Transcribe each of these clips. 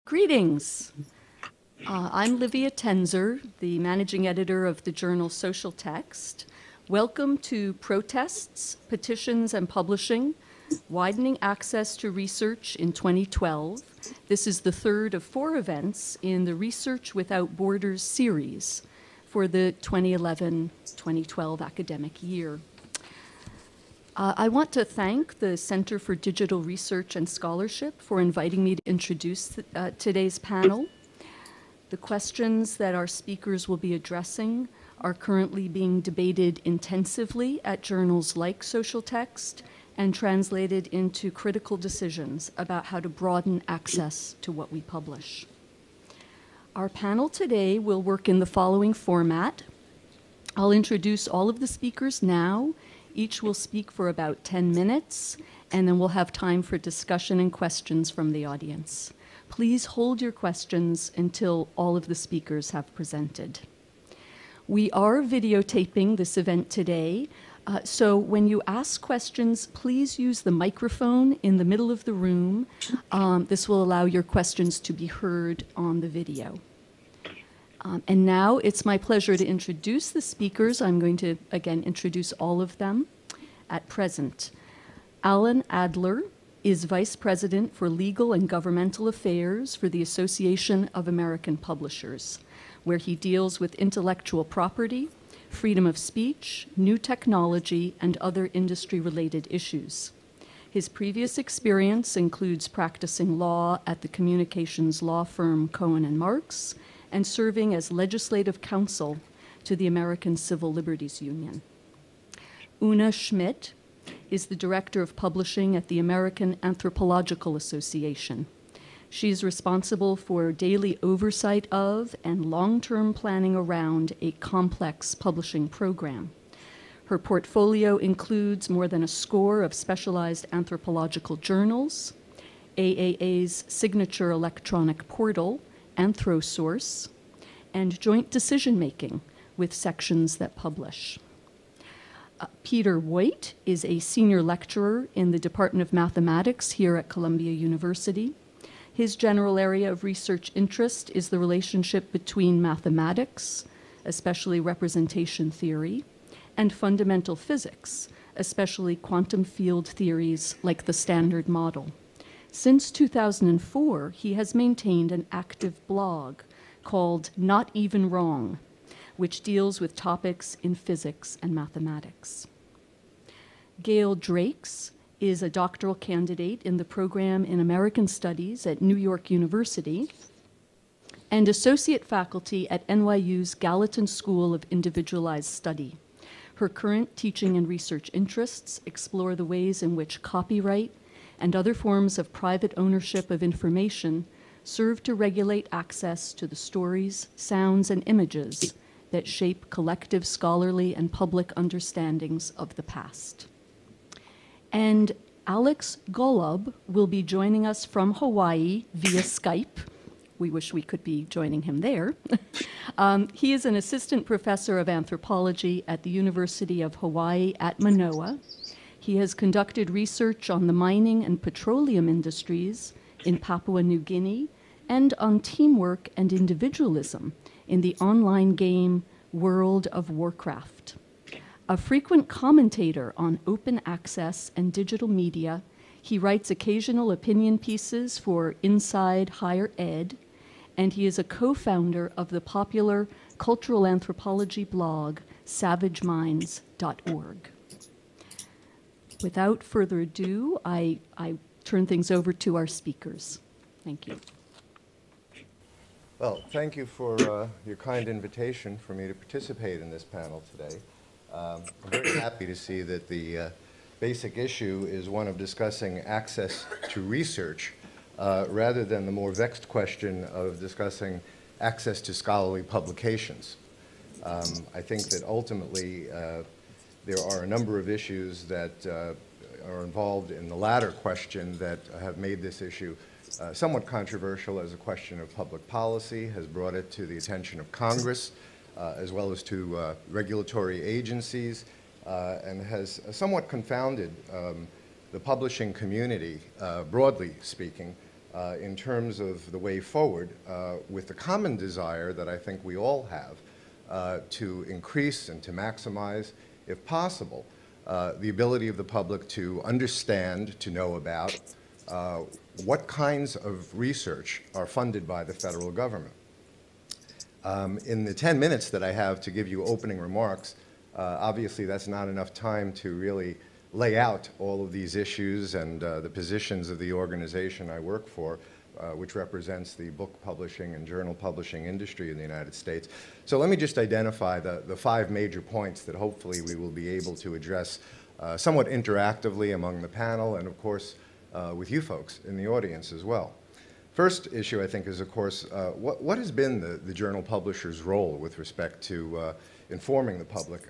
Greetings. I'm Livia Tenzer, the managing editor of the journal Social Text. Welcome to Protests, Petitions, and Publishing, Widening Access to Research in 2012. This is the third of 4 events in the Research Without Borders series for the 2011-2012 academic year. I want to thank the Center for Digital Research and Scholarship for inviting me to introduce today's panel. The questions that our speakers will be addressing are currently being debated intensively at journals like Social Text and translated into critical decisions about how to broaden access to what we publish. Our panel today will work in the following format. I'll introduce all of the speakers now. Each will speak for about 10 minutes, and then we'll have time for discussion and questions from the audience. Please hold your questions until all of the speakers have presented. We are videotaping this event today, so when you ask questions, please use the microphone in the middle of the room. This will allow your questions to be heard on the video. And now it's my pleasure to introduce the speakers. I'm going to, again, introduce all of them at present. Allan Adler is Vice President for Legal and Governmental Affairs for the Association of American Publishers, where he deals with intellectual property, freedom of speech, new technology, and other industry-related issues. His previous experience includes practicing law at the communications law firm Cohen & Marks, and serving as legislative counsel to the American Civil Liberties Union. Oona Schmid is the Director of Publishing at the American Anthropological Association. She is responsible for daily oversight of and long-term planning around a complex publishing program. Her portfolio includes more than a score of specialized anthropological journals, AAA's signature electronic portal, AnthroSource, and joint decision-making with sections that publish. Peter Woit is a senior lecturer in the Department of Mathematics here at Columbia University. His general area of research interest is the relationship between mathematics, especially representation theory, and fundamental physics, especially quantum field theories like the Standard Model. Since 2004, he has maintained an active blog called Not Even Wrong, which deals with topics in physics and mathematics. Gail Drakes is a doctoral candidate in the program in American Studies at New York University and associate faculty at NYU's Gallatin School of Individualized Study. Her current teaching and research interests explore the ways in which copyright and other forms of private ownership of information serve to regulate access to the stories, sounds, and images that shape collective scholarly and public understandings of the past. And Alex Golub will be joining us from Hawaii via Skype. We wish we could be joining him there. He is an assistant professor of anthropology at the University of Hawaii at Manoa. He has conducted research on the mining and petroleum industries in Papua New Guinea and on teamwork and individualism in the online game World of Warcraft. A frequent commentator on open access and digital media, he writes occasional opinion pieces for Inside Higher Ed, and he is a co-founder of the popular cultural anthropology blog savageminds.org. Without further ado, I turn things over to our speakers. Thank you. Well, thank you for your kind invitation for me to participate in this panel today. I'm very happy to see that the basic issue is one of discussing access to research rather than the more vexed question of discussing access to scholarly publications. I think that ultimately there are a number of issues that are involved in the latter question that have made this issue somewhat controversial as a question of public policy, has brought it to the attention of Congress, as well as to regulatory agencies, and has somewhat confounded the publishing community, broadly speaking, in terms of the way forward with the common desire that I think we all have to increase and to maximize, if possible, the ability of the public to understand, to know about what kinds of research are funded by the federal government. In the 10 minutes that I have to give you opening remarks, obviously that's not enough time to really lay out all of these issues and the positions of the organization I work for, which represents the book publishing and journal publishing industry in the United States. So let me just identify the 5 major points that hopefully we will be able to address somewhat interactively among the panel and, of course, with you folks in the audience as well. First issue, I think, is, of course, what has been the journal publisher's role with respect to informing the public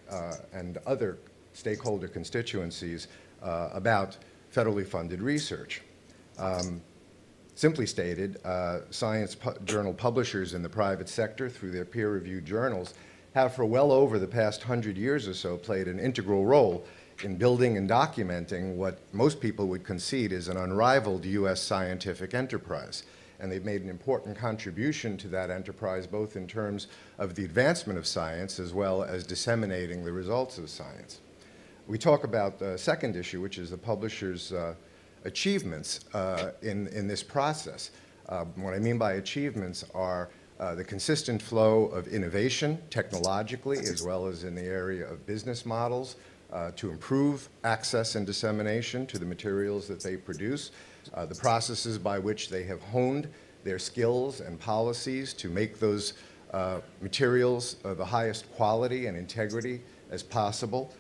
and other stakeholder constituencies about federally funded research. Simply stated, science journal publishers in the private sector, through their peer-reviewed journals, have for well over the past 100 years or so played an integral role in building and documenting what most people would concede is an unrivaled U.S. scientific enterprise. And they've made an important contribution to that enterprise, both in terms of the advancement of science as well as disseminating the results of science. We talk about the second issue, which is the publisher's achievements in this process. What I mean by achievements are the consistent flow of innovation technologically as well as in the area of business models to improve access and dissemination to the materials that they produce, the processes by which they have honed their skills and policies to make those materials of the highest quality and integrity as possible,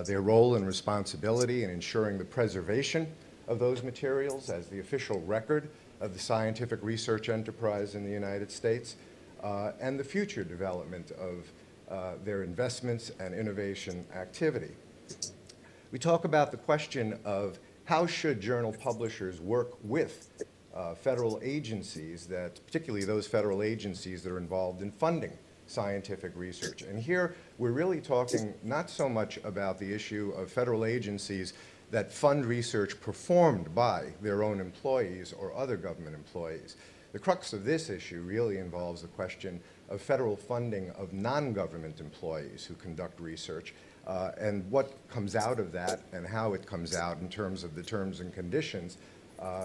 their role and responsibility in ensuring the preservation of those materials as the official record of the scientific research enterprise in the United States, and the future development of their investments and innovation activity. We talk about the question of how should journal publishers work with federal agencies, particularly those federal agencies that are involved in funding scientific research. And here we're really talking not so much about the issue of federal agencies that fund research performed by their own employees or other government employees. The crux of this issue really involves the question of federal funding of non-government employees who conduct research and what comes out of that and how it comes out in terms of the terms and conditions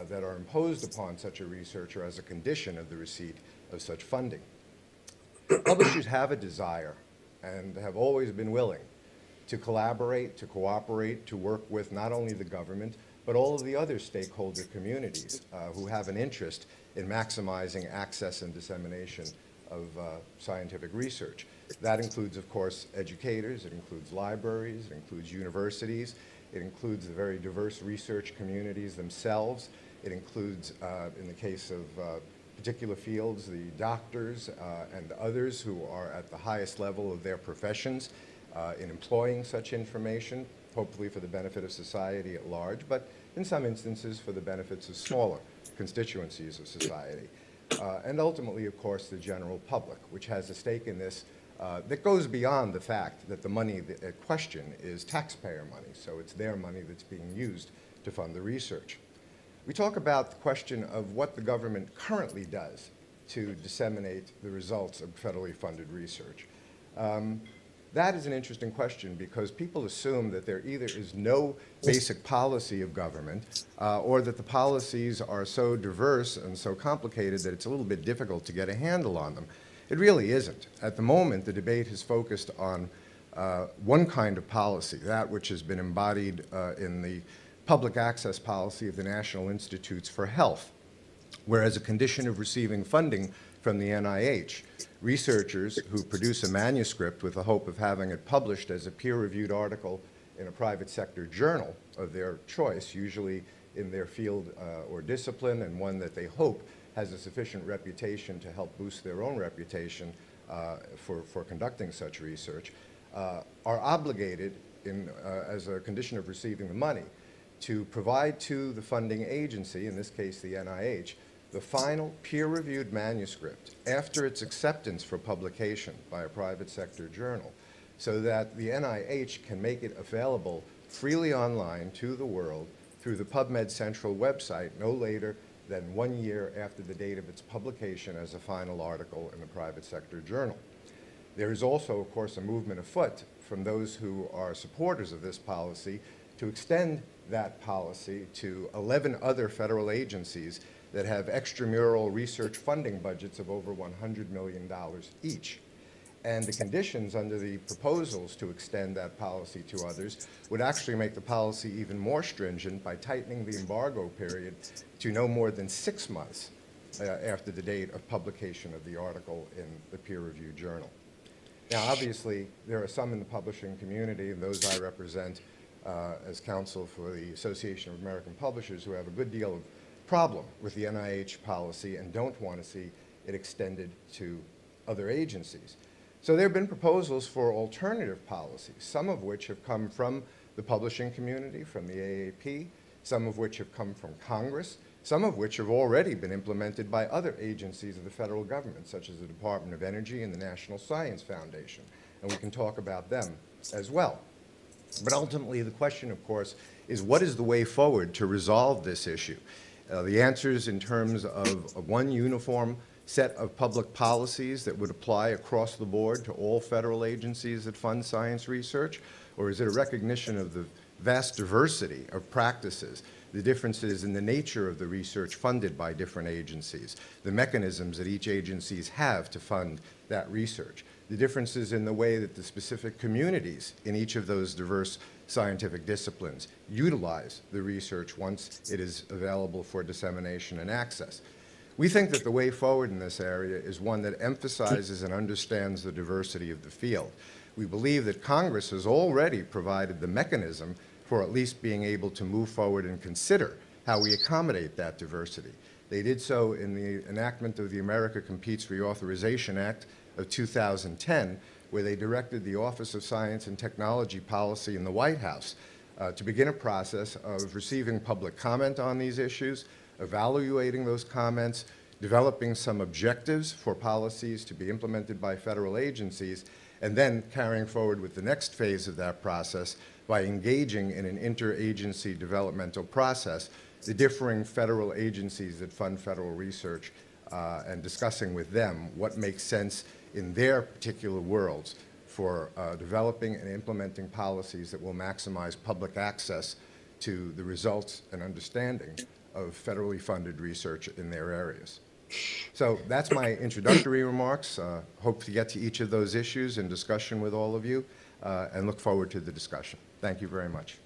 that are imposed upon such a researcher as a condition of the receipt of such funding. Publishers have a desire and have always been willing to collaborate, to cooperate, to work with not only the government, but all of the other stakeholder communities who have an interest in maximizing access and dissemination of scientific research. That includes, of course, educators, it includes libraries, it includes universities, it includes the very diverse research communities themselves, it includes, in the case of particular fields, the doctors and others who are at the highest level of their professions in employing such information, hopefully for the benefit of society at large, but in some instances for the benefits of smaller constituencies of society. And ultimately, of course, the general public, which has a stake in this that goes beyond the fact that the money at question is taxpayer money, so it's their money that's being used to fund the research. We talk about the question of what the government currently does to disseminate the results of federally funded research. That is an interesting question because people assume that there either is no basic policy of government or that the policies are so diverse and so complicated that it's a little bit difficult to get a handle on them. It really isn't. At the moment, the debate is focused on one kind of policy, that which has been embodied in the public access policy of the National Institutes for Health, where as a condition of receiving funding from the NIH, researchers who produce a manuscript with the hope of having it published as a peer-reviewed article in a private sector journal of their choice, usually in their field or discipline, and one that they hope has a sufficient reputation to help boost their own reputation for conducting such research, are obligated as a condition of receiving the money to provide to the funding agency, in this case the NIH, the final peer-reviewed manuscript after its acceptance for publication by a private sector journal, so that the NIH can make it available freely online to the world through the PubMed Central website no later than 1 year after the date of its publication as a final article in the private sector journal. There is also, of course, a movement afoot from those who are supporters of this policy to extend that policy to 11 other federal agencies that have extramural research funding budgets of over $100 million each. And the conditions under the proposals to extend that policy to others would actually make the policy even more stringent by tightening the embargo period to no more than 6 months after the date of publication of the article in the peer-reviewed journal. Now, obviously, there are some in the publishing community, and those I represent as counsel for the Association of American Publishers, who have a good deal of problem with the NIH policy and don't want to see it extended to other agencies. So there have been proposals for alternative policies, some of which have come from the publishing community, from the AAP, some of which have come from Congress, some of which have already been implemented by other agencies of the federal government, such as the Department of Energy and the National Science Foundation. And we can talk about them as well. But ultimately, the question, of course, is what is the way forward to resolve this issue? The answers in terms of one uniform set of public policies that would apply across the board to all federal agencies that fund science research? Or is it a recognition of the vast diversity of practices, the differences in the nature of the research funded by different agencies, the mechanisms that each agencies have to fund that research, the differences in the way that the specific communities in each of those diverse scientific disciplines utilize the research once it is available for dissemination and access? We think that the way forward in this area is one that emphasizes and understands the diversity of the field. We believe that Congress has already provided the mechanism for at least being able to move forward and consider how we accommodate that diversity. They did so in the enactment of the America Competes Reauthorization Act of 2010, where they directed the Office of Science and Technology Policy in the White House to begin a process of receiving public comment on these issues, evaluating those comments, developing some objectives for policies to be implemented by federal agencies, and then carrying forward with the next phase of that process by engaging in an interagency developmental process, the differing federal agencies that fund federal research, and discussing with them what makes sense in their particular worlds for developing and implementing policies that will maximize public access to the results and understanding of federally funded research in their areas. So that's my introductory remarks. Hope to get to each of those issues in discussion with all of you, and look forward to the discussion. Thank you very much.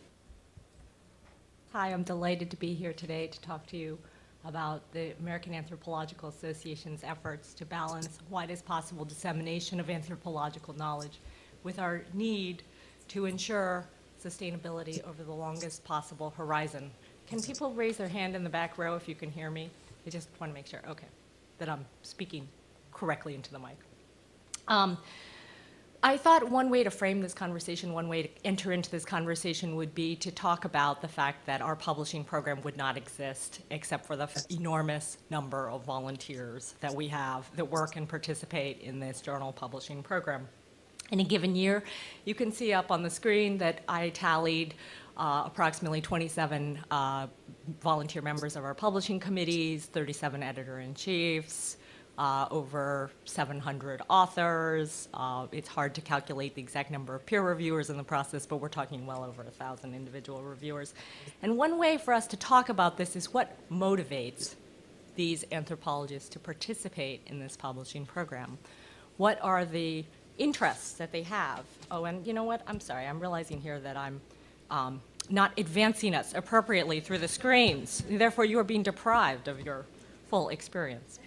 Hi, I'm delighted to be here today to talk to you about the American Anthropological Association's efforts to balance widest possible dissemination of anthropological knowledge with our need to ensure sustainability over the longest possible horizon. Can people raise their hand in the back row if you can hear me? I just want to make sure, okay, that I'm speaking correctly into the mic. I thought one way to frame this conversation, one way to enter into this conversation would be to talk about the fact that our publishing program would not exist except for the enormous number of volunteers that we have that work and participate in this journal publishing program. In a given year, you can see up on the screen that I tallied approximately 27 volunteer members of our publishing committees, 37 editor-in-chiefs, over 700 authors. It's hard to calculate the exact number of peer reviewers in the process, but we're talking well over 1,000 individual reviewers. And one way for us to talk about this is what motivates these anthropologists to participate in this publishing program. What are the interests that they have? Oh, and you know what? I'm sorry. I'm realizing here that I'm not advancing us appropriately through the screens. Therefore, you are being deprived of your full experience.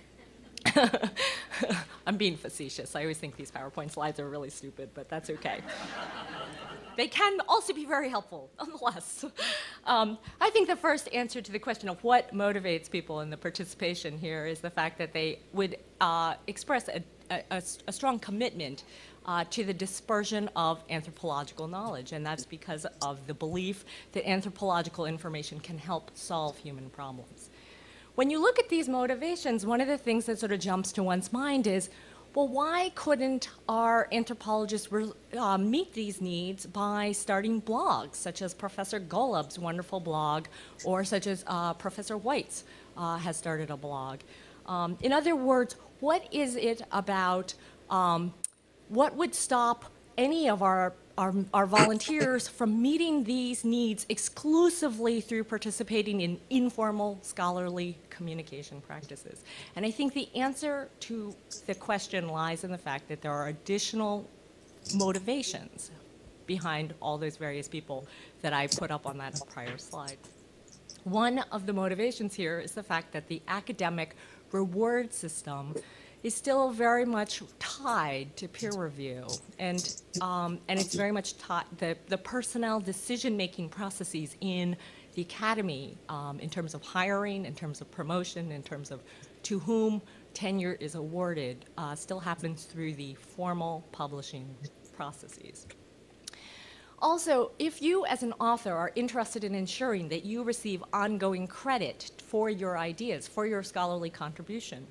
I'm being facetious. I always think these PowerPoint slides are really stupid, but that's okay. They can also be very helpful, nonetheless. I think the first answer to the question of what motivates people in the participation here is the fact that they would express a strong commitment to the dispersion of anthropological knowledge, and that's because of the belief that anthropological information can help solve human problems. When you look at these motivations, one of the things that sort of jumps to one's mind is, well, why couldn't our anthropologists meet these needs by starting blogs, such as Professor Golub's wonderful blog, or such as Professor Woit's has started a blog. In other words, what is it about, what would stop any of our volunteers from meeting these needs exclusively through participating in informal scholarly communication practices? And I think the answer to the question lies in the fact that there are additional motivations behind all those various people that I put up on that prior slide. One of the motivations here is the fact that the academic reward system is still very much tied to peer review, and it's very much tied, the personnel decision-making processes in the academy, in terms of hiring, in terms of promotion, in terms of to whom tenure is awarded, still happens through the formal publishing processes. Also, if you as an author are interested in ensuring that you receive ongoing credit for your ideas, for your scholarly contribution,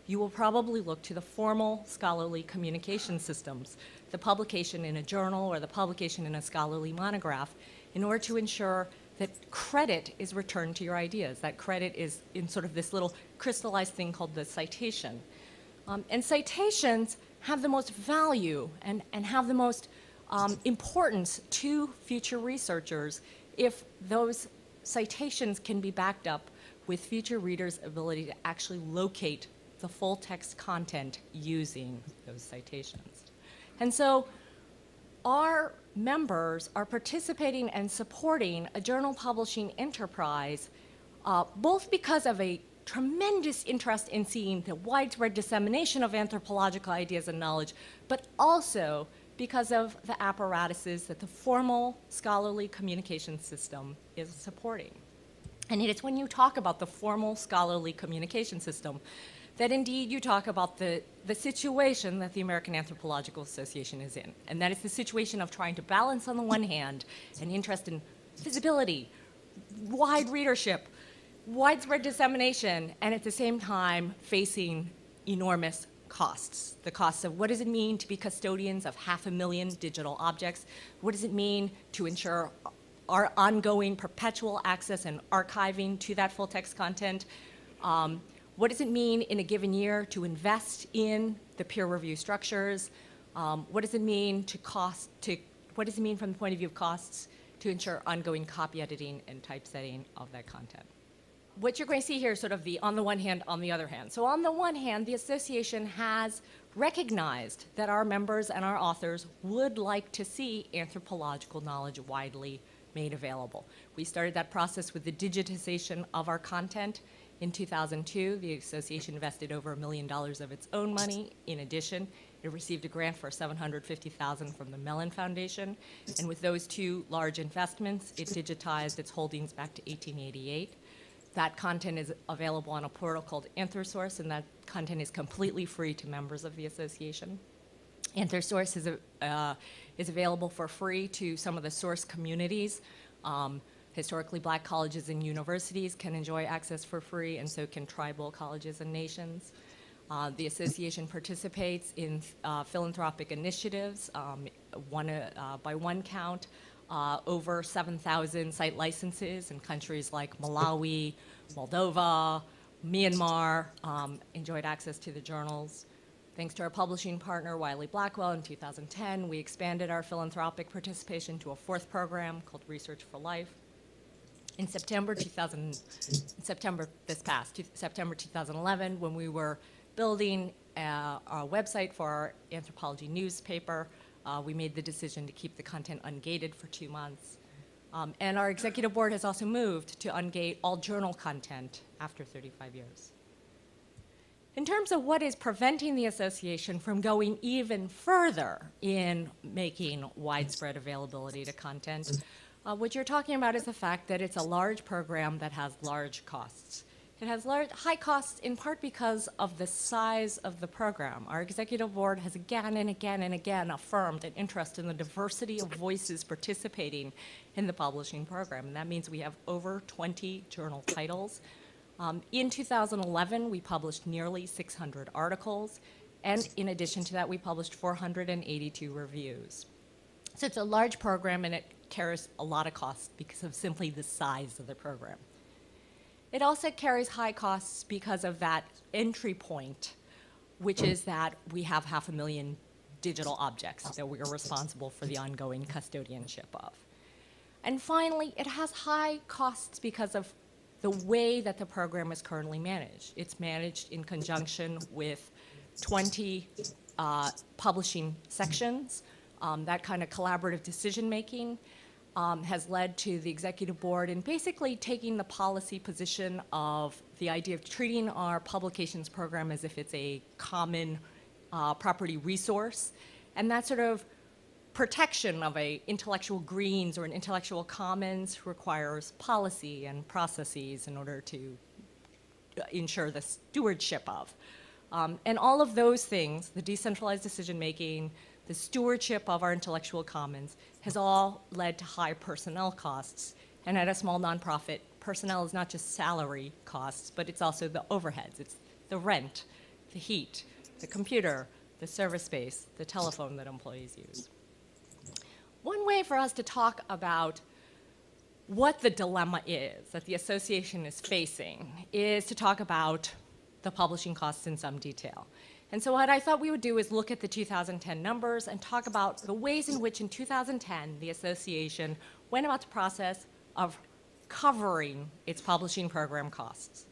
you will probably look to the formal scholarly communication systems, the publication in a journal or the publication in a scholarly monograph, in order to ensure that credit is returned to your ideas. That credit is in sort of this little crystallized thing called the citation. And citations have the most value and have the most importance to future researchers if those citations can be backed up with future readers' ability to actually locate the full text content using those citations. And so our members are participating and supporting a journal publishing enterprise, both because of a tremendous interest in seeing the widespread dissemination of anthropological ideas and knowledge, but also because of the apparatuses that the formal scholarly communication system is supporting. And it is when you talk about the formal scholarly communication system that indeed you talk about the situation that the American Anthropological Association is in. And that is the situation of trying to balance on the one hand an interest in visibility, wide readership, widespread dissemination, and at the same time facing enormous costs. The costs of what does it mean to be custodians of 500,000 digital objects? What does it mean to ensure our ongoing perpetual access and archiving to that full text content? What does it mean in a given year to invest in the peer review structures? What does it mean what does it mean from the point of view of costs to ensure ongoing copy editing and typesetting of that content? What you're going to see here is sort of the on the one hand, on the other hand. So on the one hand, the association has recognized that our members and our authors would like to see anthropological knowledge widely made available. We started that process with the digitization of our content. In 2002, the association invested over $1 million of its own money. In addition, it received a grant for $750,000 from the Mellon Foundation. And with those two large investments, it digitized its holdings back to 1888. That content is available on a portal called AnthroSource, and that content is completely free to members of the association. AnthroSource is available for free to some of the source communities. Historically Black colleges and universities can enjoy access for free, and so can tribal colleges and nations. The association participates in philanthropic initiatives. By one count, over 7,000 site licenses in countries like Malawi, Moldova, Myanmar enjoyed access to the journals. Thanks to our publishing partner, Wiley Blackwell, in 2010, we expanded our philanthropic participation to a fourth program called Research for Life. In September 2011, when we were building our website for our anthropology newspaper, we made the decision to keep the content ungated for 2 months. And our executive board has also moved to ungate all journal content after 35 years. In terms of what is preventing the association from going even further in making widespread availability to content, what you're talking about is the fact that it's a large program that has large costs. It has high costs in part because of the size of the program. Our executive board has again and again and again affirmed an interest in the diversity of voices participating in the publishing program. And that means we have over 20 journal titles. In 2011, we published nearly 600 articles. And in addition to that, we published 482 reviews. So it's a large program, and it carries a lot of costs because of simply the size of the program. It also carries high costs because of that entry point, which is that we have 500,000 digital objects that we are responsible for the ongoing custodianship of. And finally, it has high costs because of the way that the program is currently managed. It's managed in conjunction with 20 publishing sections. That kind of collaborative decision-making has led to the executive board in basically taking the policy position of the idea of treating our publications program as if it's a common property resource. And that sort of protection of a intellectual greens or an intellectual commons requires policy and processes in order to ensure the stewardship of. And all of those things, the decentralized decision-making, the stewardship of our intellectual commons, has all led to high personnel costs. And at a small nonprofit, personnel is not just salary costs, but it's also the overheads. It's the rent, the heat, the computer, the service space, the telephone that employees use. One way for us to talk about what the dilemma is that the association is facing is to talk about the publishing costs in some detail. And so what I thought we would do is look at the 2010 numbers and talk about the ways in which in 2010 the association went about the process of covering its publishing program costs.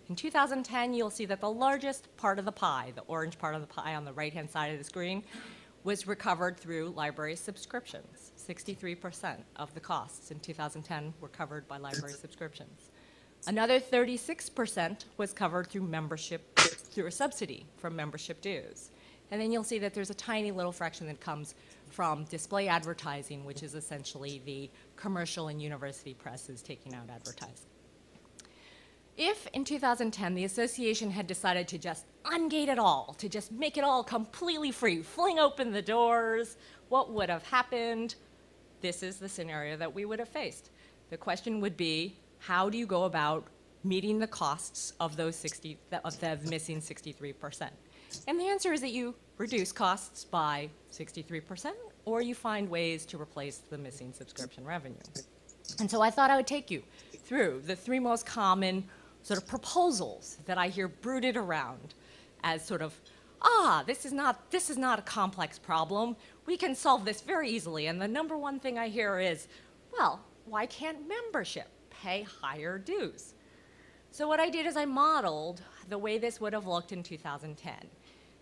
In 2010, you'll see that the largest part of the pie, the orange part of the pie on the right-hand side of the screen, was recovered through library subscriptions. 63% of the costs in 2010 were covered by library subscriptions. Another 36% was covered through membership, through a subsidy from membership dues. And then you'll see that there's a tiny little fraction that comes from display advertising, which is essentially the commercial and university presses taking out advertising. If in 2010 the association had decided to just ungate it all, to just make it all completely free, fling open the doors, what would have happened? This is the scenario that we would have faced. The question would be, how do you go about meeting the costs of those of the missing 63%? And the answer is that you reduce costs by 63%, or you find ways to replace the missing subscription revenue. And so I thought I would take you through the three most common sort of proposals that I hear brooded around as sort of, this is not a complex problem. We can solve this very easily. And the number one thing I hear is, well, why can't membership pay higher dues? So what I did is I modeled the way this would have looked in 2010.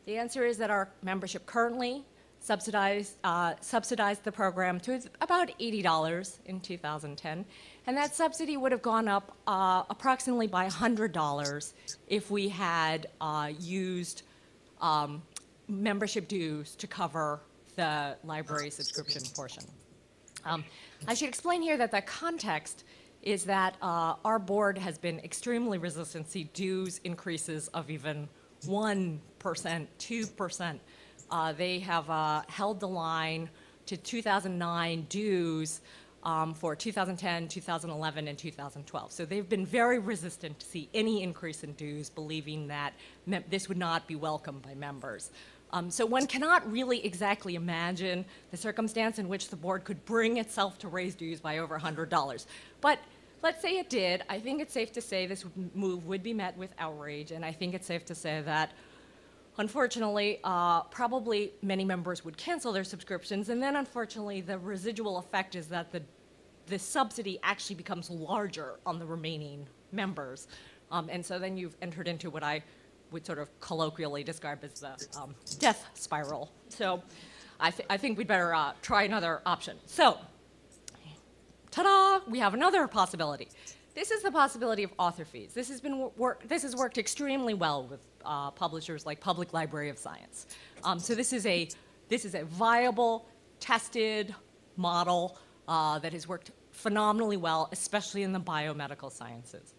The answer is that our membership currently subsidized the program to about $80 in 2010, and that subsidy would have gone up approximately by $100 if we had used membership dues to cover the library subscription portion. I should explain here that the context is that our board has been extremely resistant to dues increases of even 1%, 2%. They have held the line to 2009 dues for 2010, 2011, and 2012. So they've been very resistant to see any increase in dues, believing that this would not be welcomed by members. So one cannot really exactly imagine the circumstance in which the board could bring itself to raise dues by over $100. But let's say it did. I think it's safe to say this move would be met with outrage, and I think it's safe to say that unfortunately, probably many members would cancel their subscriptions, and then unfortunately the residual effect is that the subsidy actually becomes larger on the remaining members. And so then you've entered into what I would sort of colloquially describe as the death spiral. So I think we'd better try another option. So, ta-da, we have another possibility. This is the possibility of author fees. This has worked extremely well with publishers like Public Library of Science. So this is a viable, tested model that has worked phenomenally well, especially in the biomedical sciences.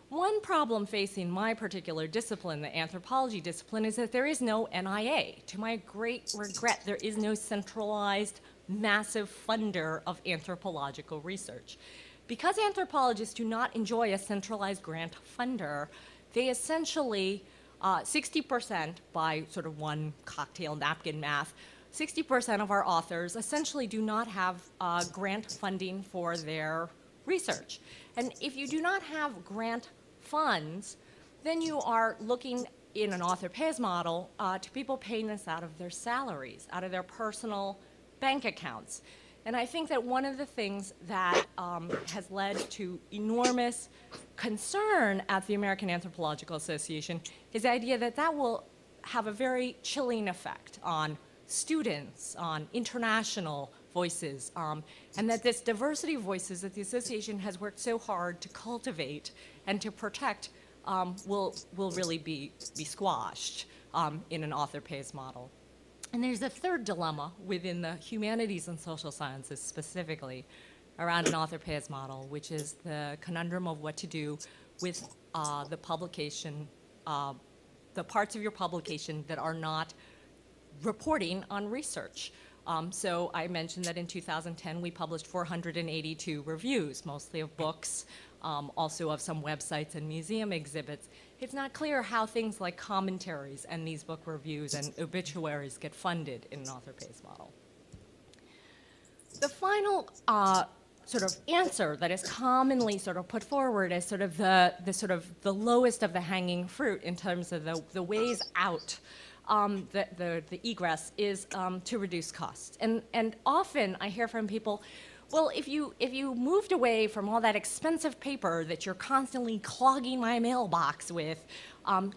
One problem facing my particular discipline, the anthropology discipline, is that there is no NIA. To my great regret, there is no centralized, massive funder of anthropological research. Because anthropologists do not enjoy a centralized grant funder, they essentially, 60% by sort of one cocktail napkin math, 60% of our authors essentially do not have grant funding for their research. And if you do not have grant funds, then you are looking in an author pays model to people paying this out of their salaries, out of their personal bank accounts. And I think that one of the things that has led to enormous concern at the American Anthropological Association is the idea that that will have a very chilling effect on students, on international voices, and that this diversity of voices that the association has worked so hard to cultivate and to protect will really be squashed in an author pays model. And there's a third dilemma within the humanities and social sciences specifically around an author pays model, which is the conundrum of what to do with the publication, the parts of your publication that are not reporting on research. So I mentioned that in 2010 we published 482 reviews, mostly of books, also of some websites and museum exhibits. It's not clear how things like commentaries and these book reviews and obituaries get funded in an author pays model. The final sort of answer that is commonly sort of put forward as sort of the lowest of the hanging fruit in terms of the ways out, the egress is to reduce costs. And often I hear from people, well, if you moved away from all that expensive paper that you're constantly clogging my mailbox with,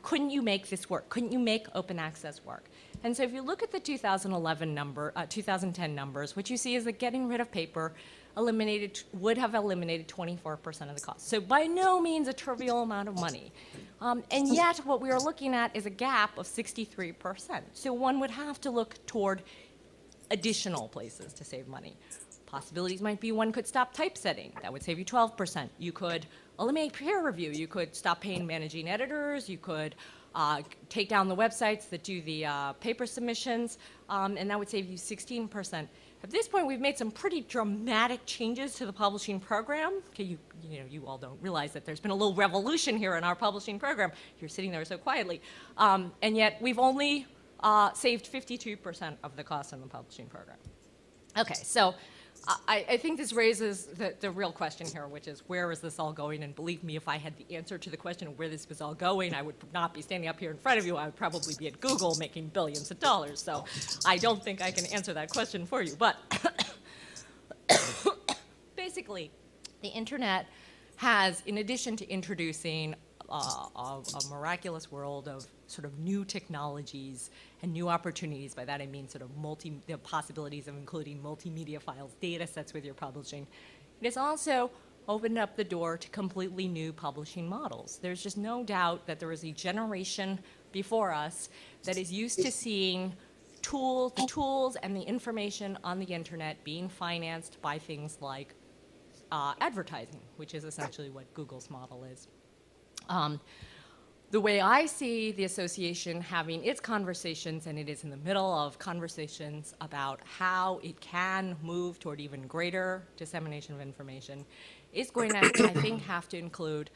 couldn't you make this work? Couldn't you make open access work? And so if you look at the 2010 numbers, what you see is that getting rid of paper would have eliminated 24% of the cost. So by no means a trivial amount of money. And yet what we are looking at is a gap of 63%. So one would have to look toward additional places to save money. Possibilities might be one could stop typesetting. That would save you 12%. You could eliminate peer review. You could stop paying managing editors. You could take down the websites that do the paper submissions, and that would save you 16%. At this point, we've made some pretty dramatic changes to the publishing program. Okay, you all don't realize that there's been a little revolution here in our publishing program. You're sitting there so quietly. And yet, we've only saved 52% of the cost in the publishing program. Okay, so I think this raises the real question here, which is where is this all going? And believe me, if I had the answer to the question of where this was all going, I would not be standing up here in front of you. I would probably be at Google making billions of dollars. So I don't think I can answer that question for you. But basically, the internet has, in addition to introducing a miraculous world of sort of new technologies and new opportunities. By that I mean sort of the possibilities of including multimedia files, data sets with your publishing. It has also opened up the door to completely new publishing models. There's just no doubt that there is a generation before us that is used to seeing the tools and the information on the internet being financed by things like advertising, which is essentially what Google's model is. The way I see the association having its conversations, and it is in the middle of conversations about how it can move toward even greater dissemination of information, is going to, I think, have to include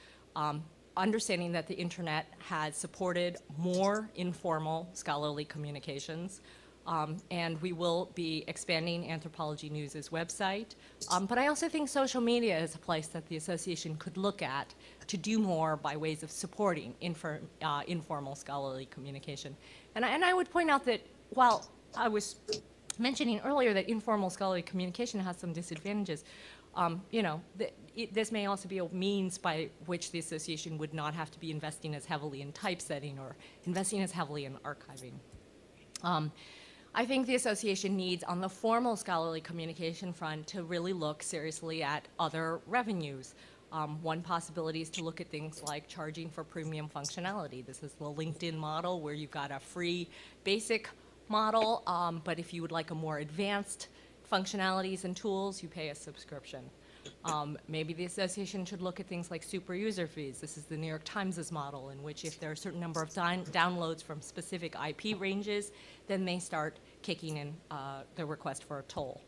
understanding that the internet has supported more informal scholarly communications. And we will be expanding Anthropology News' website. But I also think social media is a place that the association could look at to do more by ways of supporting informal scholarly communication. And I would point out that while I was mentioning earlier that informal scholarly communication has some disadvantages, this may also be a means by which the association would not have to be investing as heavily in typesetting or investing as heavily in archiving. I think the association needs, on the formal scholarly communication front, to really look seriously at other revenues. One possibility is to look at things like charging for premium functionality. This is the LinkedIn model where you've got a free basic model, but if you would like a more advanced functionalities and tools, you pay a subscription. Maybe the association should look at things like super user fees. This is the New York Times' model, in which if there are a certain number of downloads from specific IP ranges, then they start kicking in the request for a toll.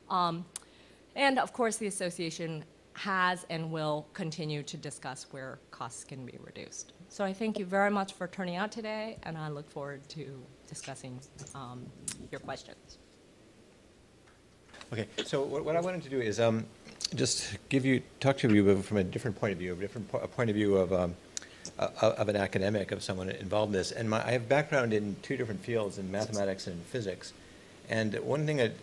And of course, the association has and will continue to discuss where costs can be reduced. So I thank you very much for turning out today, and I look forward to discussing your questions. Okay, so what I wanted to do is just talk to you from a different point of view, a point of view of of an academic, of someone involved in this. And I have background in 2 different fields, in mathematics and physics. And one thing that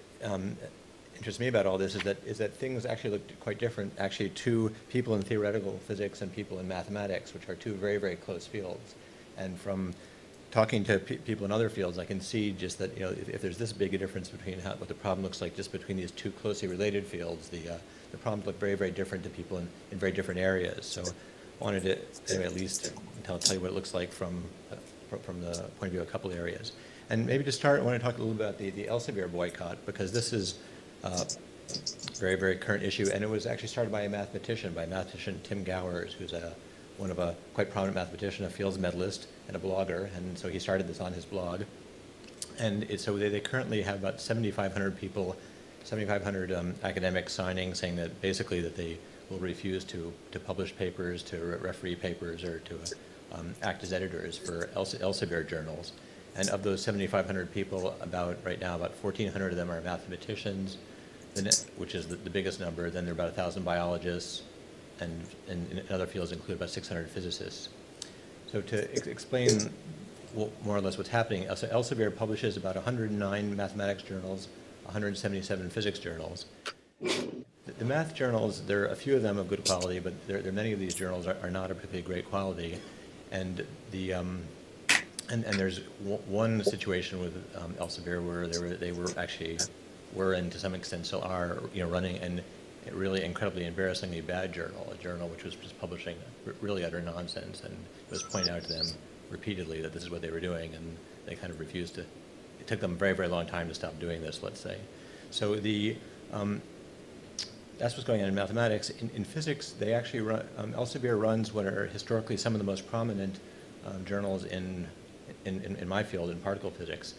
interests me about all this is that things actually look quite different, actually, to people in theoretical physics and people in mathematics, which are 2 very, very close fields. And from talking to people in other fields, I can see just that, if there's this big a difference between what the problem looks like just between these 2 closely related fields, the problems look very, very different to people in very different areas. So I wanted to anyway, at least tell you what it looks like from the point of view of a couple areas. And maybe to start, I want to talk a little about the Elsevier boycott, because this is a very, very current issue, and it was actually started by a mathematician, Tim Gowers, who's one of a quite prominent mathematician, a Fields medalist, and a blogger, and so he started this on his blog. And so they currently have about 7,500 people, 7,500 academics signing, saying that basically that they will refuse to publish papers, to referee papers, or to act as editors for Elsevier journals. And of those 7,500 people, right now, about 1,400 of them are mathematicians, which is the biggest number. Then there are about 1,000 biologists, and in other fields include about 600 physicists. So to explain more or less what's happening, Elsevier publishes about 109 mathematics journals, 177 physics journals. The math journals, there are a few of them of good quality, but many of these journals are not of particularly great quality. And and there's one situation with Elsevier where they were and to some extent still are running a really incredibly embarrassingly bad journal, a journal which was just publishing really utter nonsense, and it was pointed out to them repeatedly that this is what they were doing, and they kind of refused to. It took them a very, very long time to stop doing this, let's say. So that's what's going on in mathematics. In physics, they actually run, Elsevier runs what are historically some of the most prominent journals in my field, in particle physics.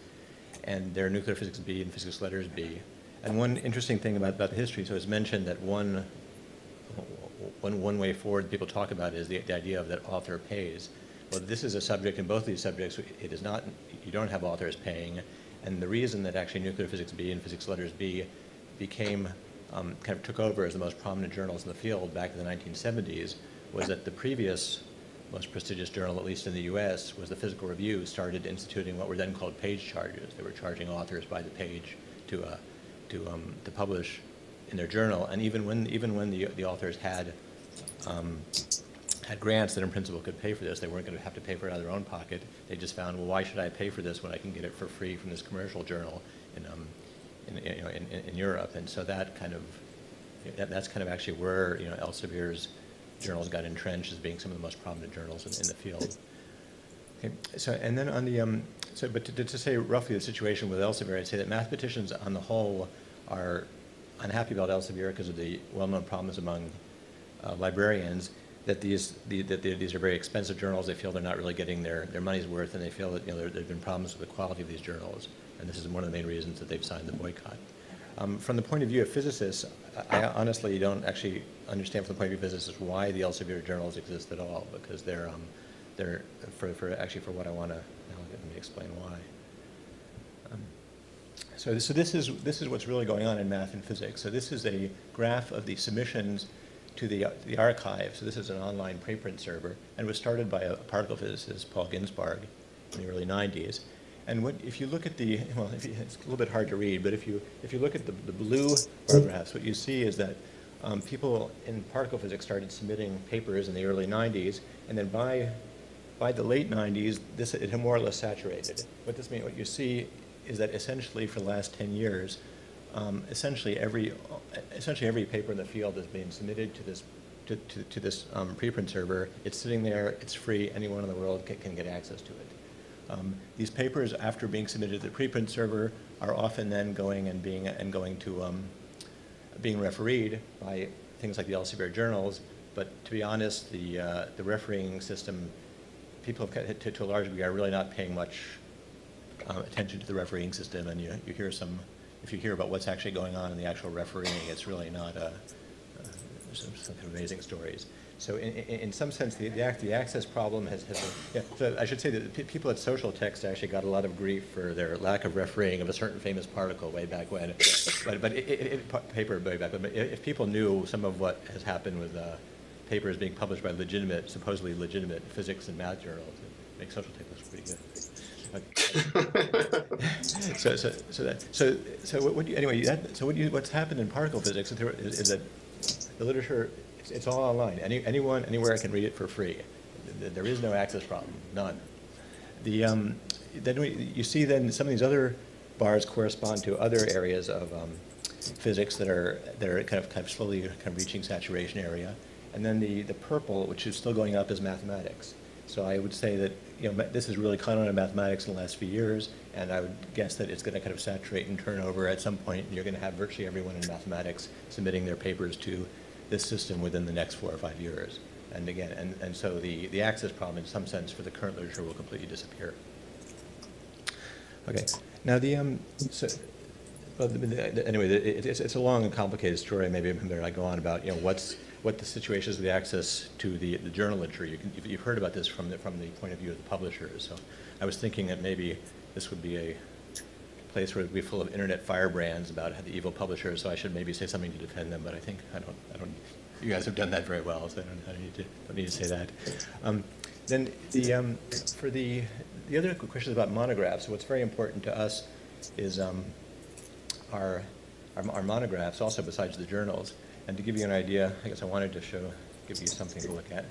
And they're Nuclear Physics B and Physics Letters B. And one interesting thing about the history, so it's mentioned that one way forward people talk about is the idea of that author pays. Well, this is a subject, in both of these subjects, it is not, you don't have authors paying. And the reason that actually Nuclear Physics B and Physics Letters B became, kind of took over as the most prominent journals in the field back in the 1970s was that the previous most prestigious journal, at least in the US, was the Physical Review, started instituting what were then called page charges. They were charging authors by the page to publish in their journal. And even when the authors had grants that in principle could pay for this, they weren't going to have to pay for it out of their own pocket. They just found, well, why should I pay for this when I can get it for free from this commercial journal in Europe? And so that's kind of actually where Elsevier's journals got entrenched as being some of the most prominent journals in the field. Okay, so and then on the but to say roughly the situation with Elsevier, I'd say that mathematicians on the whole are unhappy about Elsevier because of the well-known problems among librarians that these are very expensive journals. They feel they're not really getting their money's worth, and they feel that there have been problems with the quality of these journals, and this is one of the main reasons that they've signed the boycott. From the point of view of physicists, I honestly don't actually understand from the point of view of physicists why the Elsevier journals exist at all, because they're for what I want to, let me explain why. So this is what's really going on in math and physics. So this is a graph of the submissions to the archive. So this is an online preprint server, and it was started by a particle physicist, Paul Ginsburg, in the early 90s. And if you look at it's a little bit hard to read, but if you look at the blue bar graphs, what you see is that people in particle physics started submitting papers in the early 90s, and then by the late 90s, it had more or less saturated. What this means, what you see is that essentially for the last 10 years, essentially every paper in the field is being submitted to this preprint server. It's sitting there. It's free. Anyone in the world can get access to it. These papers, after being submitted to the preprint server, are often then being refereed by things like the Elsevier journals. But to be honest, the refereeing system, people have, to a large degree, are really not paying much attention to the refereeing system. And you hear if you hear about what's actually going on in the actual refereeing, it's really not some amazing stories. So in some sense, the access problem has so I should say that people at Social Text actually got a lot of grief for their lack of refereeing of a certain famous particle way back when. But paper way back when. But if people knew some of what has happened with papers being published by legitimate, supposedly legitimate physics and math journals. It makes social tape look pretty good. What's happened in particle physics is that the literature, it's all online. Anyone, anywhere can read it for free. There is no access problem, none. Then you see then some of these other bars correspond to other areas of physics that are kind of slowly reaching saturation area, and then the purple, which is still going up, is mathematics. So I would say that this has really caught on in mathematics in the last few years, and I would guess that it's going to kind of saturate and turn over at some point, and you're going to have virtually everyone in mathematics submitting their papers to this system within the next 4 or 5 years. And again, and so the access problem in some sense for the current literature will completely disappear. Okay, now anyway, it's a long and complicated story. Maybe I go on about what the situation is with the access to the journal literature. You've heard about this from the point of view of the publishers. So I was thinking that maybe this would be a place where it would be full of internet firebrands about the evil publishers. So I should maybe say something to defend them. But I think I don't. You guys have done that very well, so I don't need to say that. Then for the other questions about monographs, what's very important to us is our monographs also besides the journals. And to give you an idea, I guess I wanted to give you something to look at.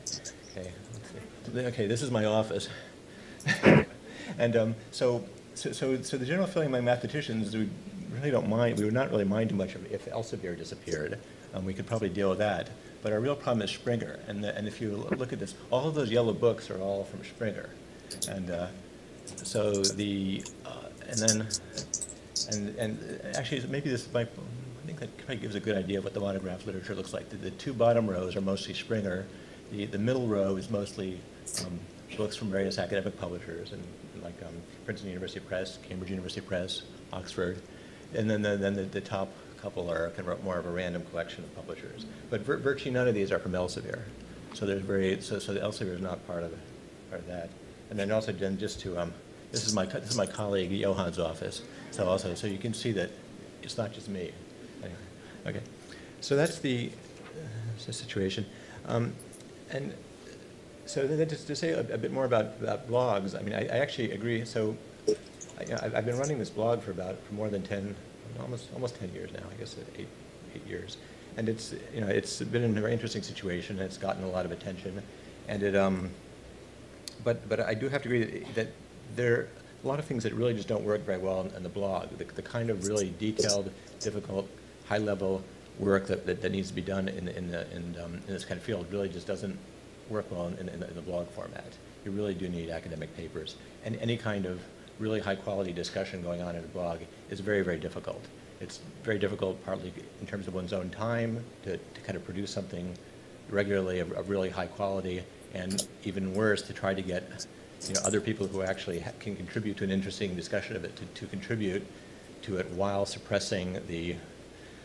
Okay, let's see. Okay, this is my office. And so the general feeling among mathematicians, we really don't mind. We would not really mind too much if Elsevier disappeared. We could probably deal with that. But our real problem is Springer. And if you look at this, all of those yellow books are all from Springer. And actually maybe this might. I think that probably gives a good idea of what the monograph literature looks like. The 2 bottom rows are mostly Springer. The middle row is mostly books from various academic publishers, and like Princeton University Press, Cambridge University Press, Oxford, and then the top couple are kind of more of a random collection of publishers. But virtually none of these are from Elsevier. So there's so the Elsevier is not part of that. And then also just to this is my colleague Johan's office. So you can see that it's not just me. Anyway, okay, so that's the situation, and so then just to say a bit more about blogs. I mean, I actually agree. So I've been running this blog for more than 10, almost 10 years now. I guess 8 years, and it's been a very interesting situation. And it's gotten a lot of attention, and but I do have to agree that there are a lot of things that really just don't work very well in the blog. The kind of really detailed, difficult, high-level work that needs to be done in this kind of field really just doesn't work well in the blog format. You really do need academic papers, and any kind of really high-quality discussion going on in a blog is very, very difficult. It's very difficult partly in terms of one's own time to kind of produce something regularly of really high quality, and even worse, to try to get other people who actually can contribute to an interesting discussion of it to contribute to it while suppressing the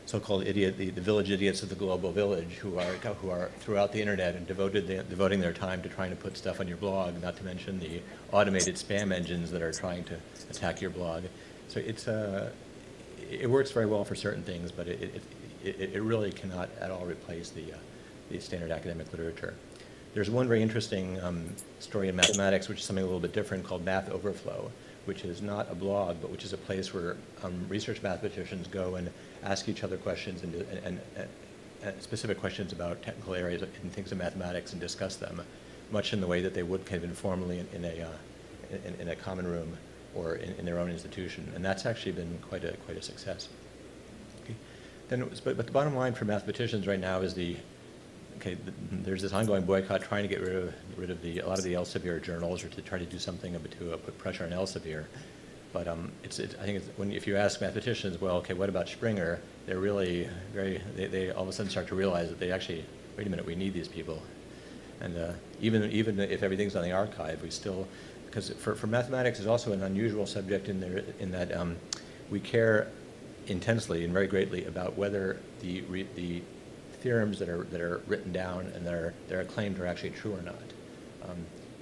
so-called the village idiots of the global village who are throughout the internet and devoting their time to trying to put stuff on your blog, not to mention the automated spam engines that are trying to attack your blog. So it works very well for certain things, but it really cannot at all replace the standard academic literature. There's one very interesting story in mathematics, which is something a little bit different, called Math Overflow, which is not a blog, but which is a place where research mathematicians go and ask each other questions and specific questions about technical areas and things in mathematics and discuss them, much in the way that they would kind of informally in a common room or in their own institution. And that's actually been quite a success. Okay. But the bottom line for mathematicians right now is there's this ongoing boycott trying to get rid of a lot of the Elsevier journals, or to try to do something to put pressure on Elsevier. But I think if you ask mathematicians, well, okay, what about Springer? They're really they all of a sudden start to realize that they actually, wait a minute, we need these people. And even if everything's on the archive, we still, because for mathematics is also an unusual subject in that we care intensely and very greatly about whether the theorems that are written down and that are claimed are actually true or not.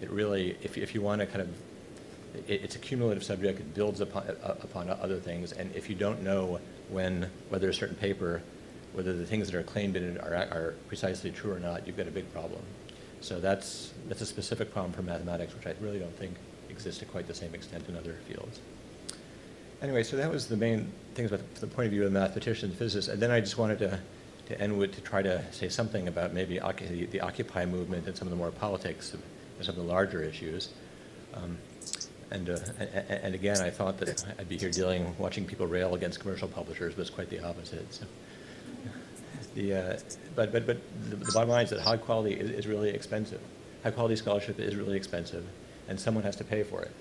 It really, if you want to kind of, it's a cumulative subject. It builds upon other things, and if you don't know whether a certain paper whether the things that are claimed in it are precisely true or not, you've got a big problem. So that's a specific problem for mathematics, which I really don't think exists to quite the same extent in other fields. Anyway, so that was the main things about the point of view of the mathematicians and physicists. And then I just wanted to end with, to try to say something about maybe the Occupy movement and some of the more politics of some of the larger issues. And again, I thought that I'd be here watching people rail against commercial publishers, but it's quite the opposite. So, but the bottom line is that high quality is really expensive. High quality scholarship is really expensive, and someone has to pay for it.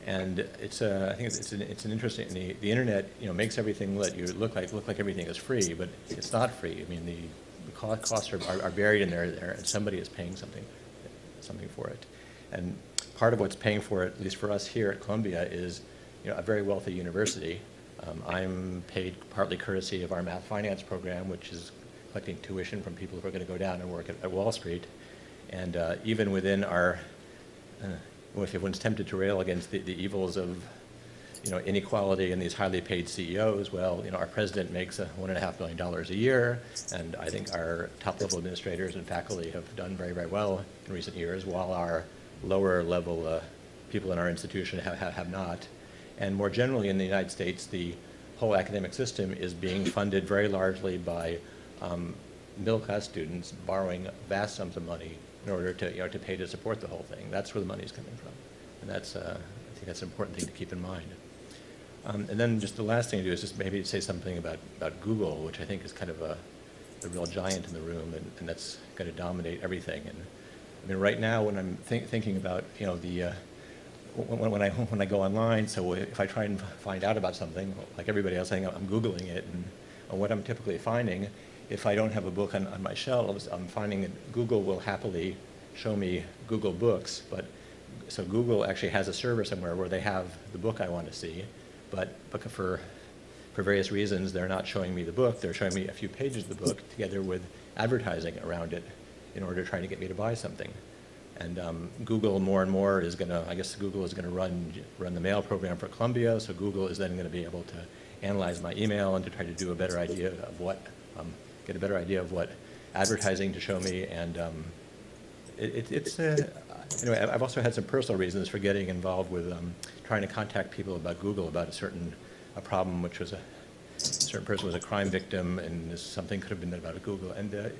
And I think it's an interesting. The internet, makes everything let you look like everything is free, but it's not free. I mean, the costs are buried in there, and somebody is paying something for it. And part of what's paying for it, at least for us here at Columbia, is a very wealthy university. I'm paid partly courtesy of our math finance program, which is collecting tuition from people who are going to go down and work at Wall Street. And even within our, if one's tempted to rail against the evils of inequality and these highly paid CEOs, well, our president makes $1.5 million a year, and I think our top-level administrators and faculty have done very, very well in recent years, while our lower-level people in our institution have not. And more generally in the United States, the whole academic system is being funded very largely by middle-class students borrowing vast sums of money in order to pay to support the whole thing. That's where the money is coming from, and I think that's an important thing to keep in mind. And then just the last thing to do is just maybe say something about Google, which I think is kind of the real giant in the room, and that's going to dominate everything. And I mean, right now, when I'm thinking about when I go online, so if I try and find out about something, like everybody else, I'm Googling it, and what I'm typically finding, if I don't have a book on my shelves, I'm finding that Google will happily show me Google Books, so Google actually has a server somewhere where they have the book I want to see, but for various reasons, they're not showing me the book. They're showing me a few pages of the book together with advertising around it in order to try to get me to buy something. And Google more and more is going to, I guess Google is going to run the mail program for Columbia, so Google is then going to be able to analyze my email and to try to do a better idea of get a better idea of what advertising to show me. And anyway, I've also had some personal reasons for getting involved with trying to contact people about Google about a problem, which was a certain person was a crime victim, and something could have been done about Google. And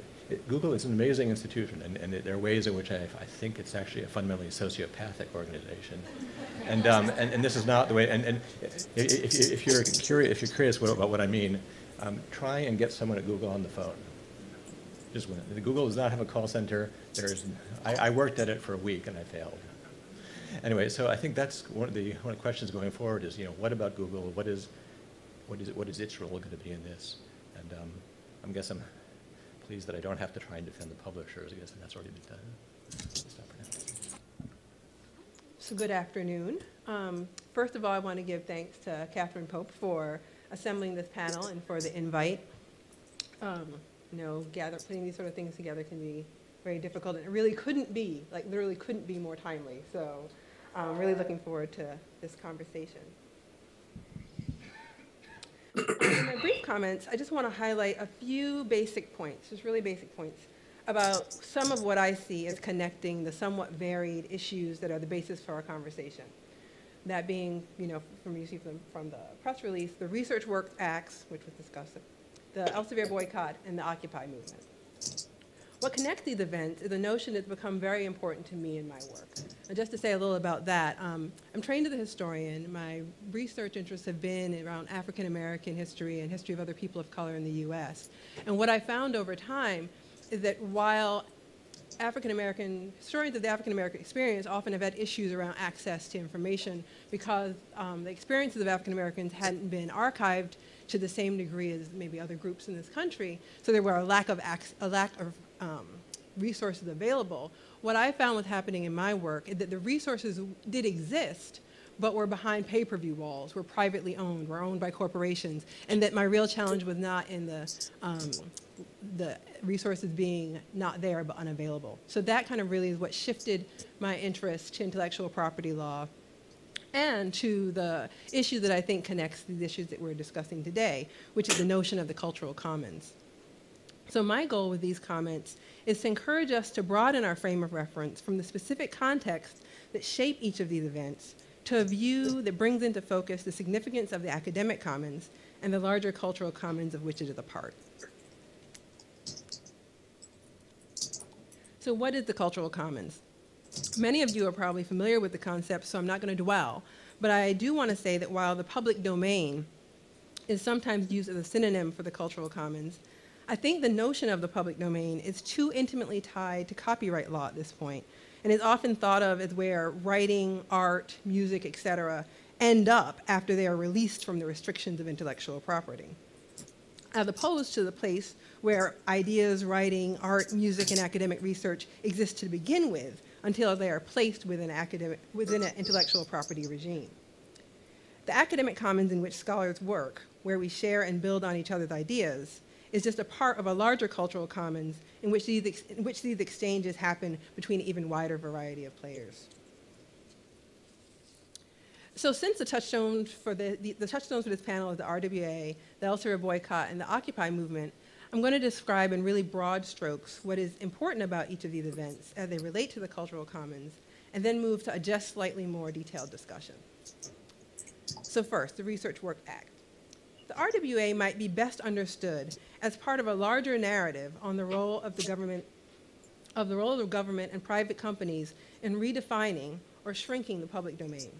Google is an amazing institution, and there are ways in which I think it's actually a fundamentally sociopathic organization. And this is not the way. And if you're curious about what I mean, try and get someone at Google on the phone. Just Google does not have a call center. I worked at it for a week and I failed. Anyway, so I think that's one of the questions going forward is, what about Google? What is its role going to be in this? And I guess I'm pleased that I don't have to try and defend the publishers. I guess that's already been done. Stop for now. So good afternoon. First of all, I want to give thanks to Catherine Pope for assembling this panel and for the invite. Putting these sort of things together can be very difficult, and it really couldn't be, literally couldn't be more timely. So I'm really looking forward to this conversation. In my brief comments, I just want to highlight a few basic points, just really basic points, about some of what I see as connecting the somewhat varied issues that are the basis for our conversation. That being, from you see from the press release, the Research Works Acts, which was discussed, the Elsevier boycott, and the Occupy movement. What connects these events is a notion that's become very important to me in my work. And just to say a little about that, I'm trained as a historian. My research interests have been around African American history and history of other people of color in the US. And what I found over time is that while African American historians of the African American experience often have had issues around access to information because the experiences of African Americans hadn't been archived to the same degree as maybe other groups in this country, so there were a lack of resources available. What I found was happening in my work is that the resources did exist, but were behind pay-per-view walls, were privately owned, were owned by corporations, and that my real challenge was not in the resources being not there but unavailable. So that kind of really is what shifted my interest to intellectual property law and to the issue that I think connects these issues that we're discussing today, which is the notion of the cultural commons. So my goal with these comments is to encourage us to broaden our frame of reference from the specific context that shape each of these events to a view that brings into focus the significance of the academic commons and the larger cultural commons of which it is a part. So what is the cultural commons? Many of you are probably familiar with the concept, so I'm not going to dwell, but I do want to say that while the public domain is sometimes used as a synonym for the cultural commons, I think the notion of the public domain is too intimately tied to copyright law at this point, and is often thought of as where writing, art, music, etc. end up after they are released from the restrictions of intellectual property, as opposed to the place where ideas, writing, art, music, and academic research exist to begin with until they are placed within an intellectual property regime. The academic commons in which scholars work, where we share and build on each other's ideas, is just a part of a larger cultural commons in which these exchanges happen between an even wider variety of players. So since the touchstones for this panel is the RWA, the Elsevier boycott, and the Occupy movement, I'm going to describe in really broad strokes what is important about each of these events as they relate to the cultural commons, and then move to a just slightly more detailed discussion. So first, the Research Work Act. The RWA might be best understood as part of a larger narrative on the role of the government and private companies in redefining or shrinking the public domain.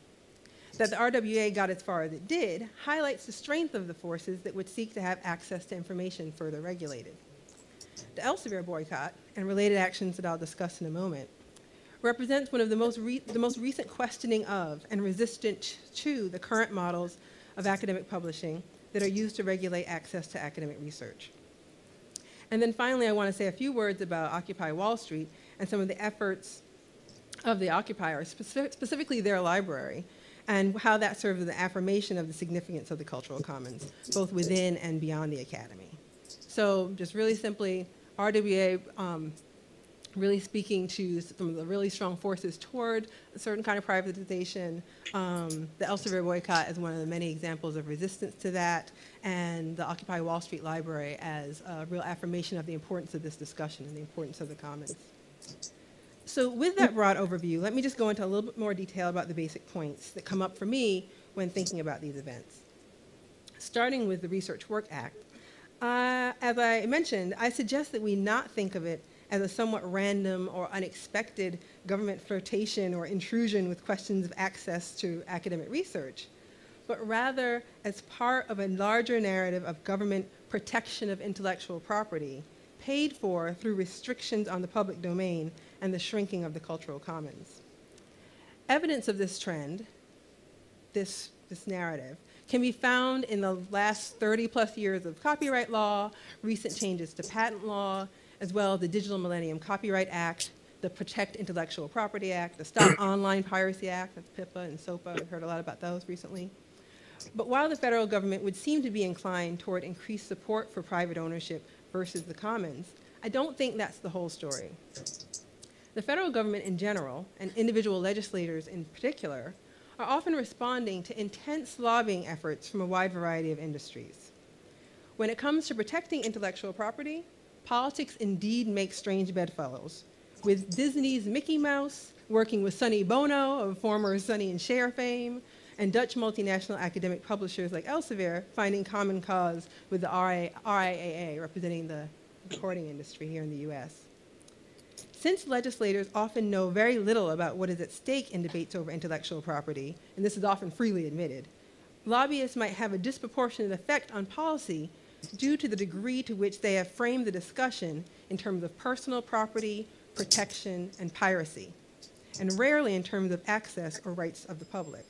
That the RWA got as far as it did highlights the strength of the forces that would seek to have access to information further regulated. The Elsevier boycott, and related actions that I'll discuss in a moment, represents one of the most recent questioning of and resistance to the current models of academic publishing that are used to regulate access to academic research. And then finally, I want to say a few words about Occupy Wall Street and some of the efforts of the occupiers, specifically their library, and how that serves as an affirmation of the significance of the cultural commons, both within and beyond the academy. So just really simply, RWA really speaking to some of the really strong forces toward a certain kind of privatization. The Elsevier boycott is one of the many examples of resistance to that, and the Occupy Wall Street Library as a real affirmation of the importance of this discussion and the importance of the commons. So with that broad overview, let me just go into a little bit more detail about the basic points that come up for me when thinking about these events. Starting with the Research Work Act, as I mentioned, I suggest that we not think of it as a somewhat random or unexpected government flirtation or intrusion with questions of access to academic research, but rather as part of a larger narrative of government protection of intellectual property, paid for through restrictions on the public domain and the shrinking of the cultural commons. Evidence of this trend, this narrative, can be found in the last 30+ years of copyright law, recent changes to patent law, as well as the Digital Millennium Copyright Act, the Protect Intellectual Property Act, the Stop Online Piracy Act, that's PIPA and SOPA, we've heard a lot about those recently. But while the federal government would seem to be inclined toward increased support for private ownership versus the commons, I don't think that's the whole story. The federal government in general, and individual legislators in particular, are often responding to intense lobbying efforts from a wide variety of industries. When it comes to protecting intellectual property, politics indeed makes strange bedfellows, with Disney's Mickey Mouse working with Sonny Bono of former Sonny and Cher fame, and Dutch multinational academic publishers like Elsevier finding common cause with the RIAA, representing the recording industry here in the US. Since legislators often know very little about what is at stake in debates over intellectual property, and this is often freely admitted, lobbyists might have a disproportionate effect on policy due to the degree to which they have framed the discussion in terms of personal property, protection, and piracy, and rarely in terms of access or rights of the public.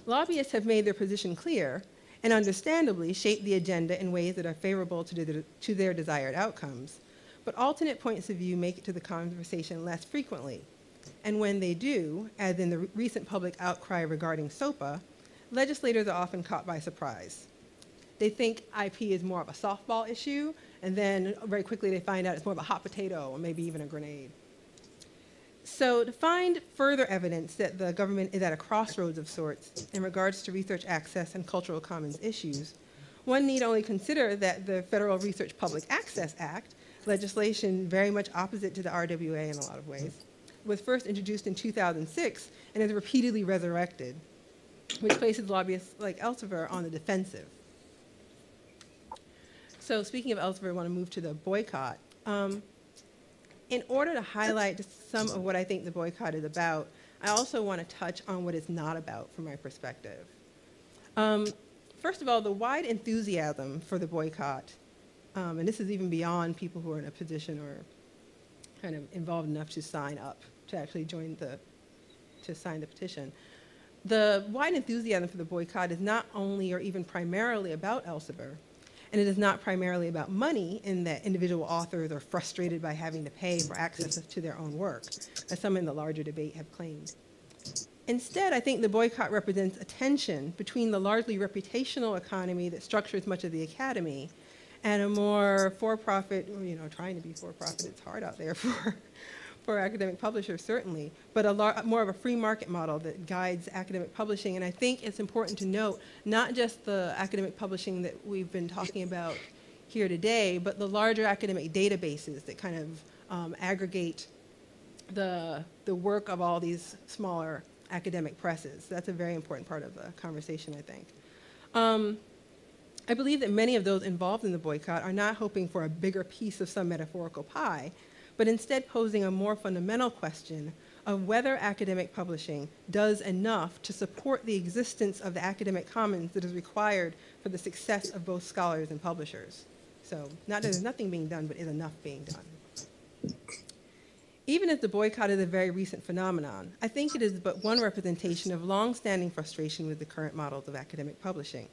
Lobbyists have made their position clear and understandably shaped the agenda in ways that are favorable to their desired outcomes, but alternate points of view make it to the conversation less frequently. And when they do, as in the recent public outcry regarding SOPA, legislators are often caught by surprise. They think IP is more of a softball issue, and then very quickly they find out it's more of a hot potato or maybe even a grenade. So to find further evidence that the government is at a crossroads of sorts in regards to research access and cultural commons issues, One need only consider that the Federal Research Public Access Act, legislation very much opposite to the RWA in a lot of ways, was first introduced in 2006 and is repeatedly resurrected, which places lobbyists like Elsevier on the defensive. So speaking of Elsevier, I want to move to the boycott. In order to highlight just some of what I think the boycott is about, I also want to touch on what it's not about from my perspective. First of all, the wide enthusiasm for the boycott, and this is even beyond people who are in a position or kind of involved enough to sign up, to actually to sign the petition. The wide enthusiasm for the boycott is not only or even primarily about Elsevier, and it is not primarily about money in that individual authors are frustrated by having to pay for access to their own work, as some in the larger debate have claimed. Instead, I think the boycott represents a tension between the largely reputational economy that structures much of the academy and a more for-profit, trying to be for-profit, it's hard out there for academic publishers, certainly, but more of a free market model that guides academic publishing. And I think it's important to note not just the academic publishing that we've been talking about here today, but the larger academic databases that kind of aggregate the work of all these smaller academic presses. That's a very important part of the conversation, I think. I believe that many of those involved in the boycott are not hoping for a bigger piece of some metaphorical pie, but instead posing a more fundamental question of whether academic publishing does enough to support the existence of the academic commons that is required for the success of both scholars and publishers. So not that there's nothing being done, but is enough being done. Even if the boycott is a very recent phenomenon, I think it is but one representation of long-standing frustration with the current models of academic publishing.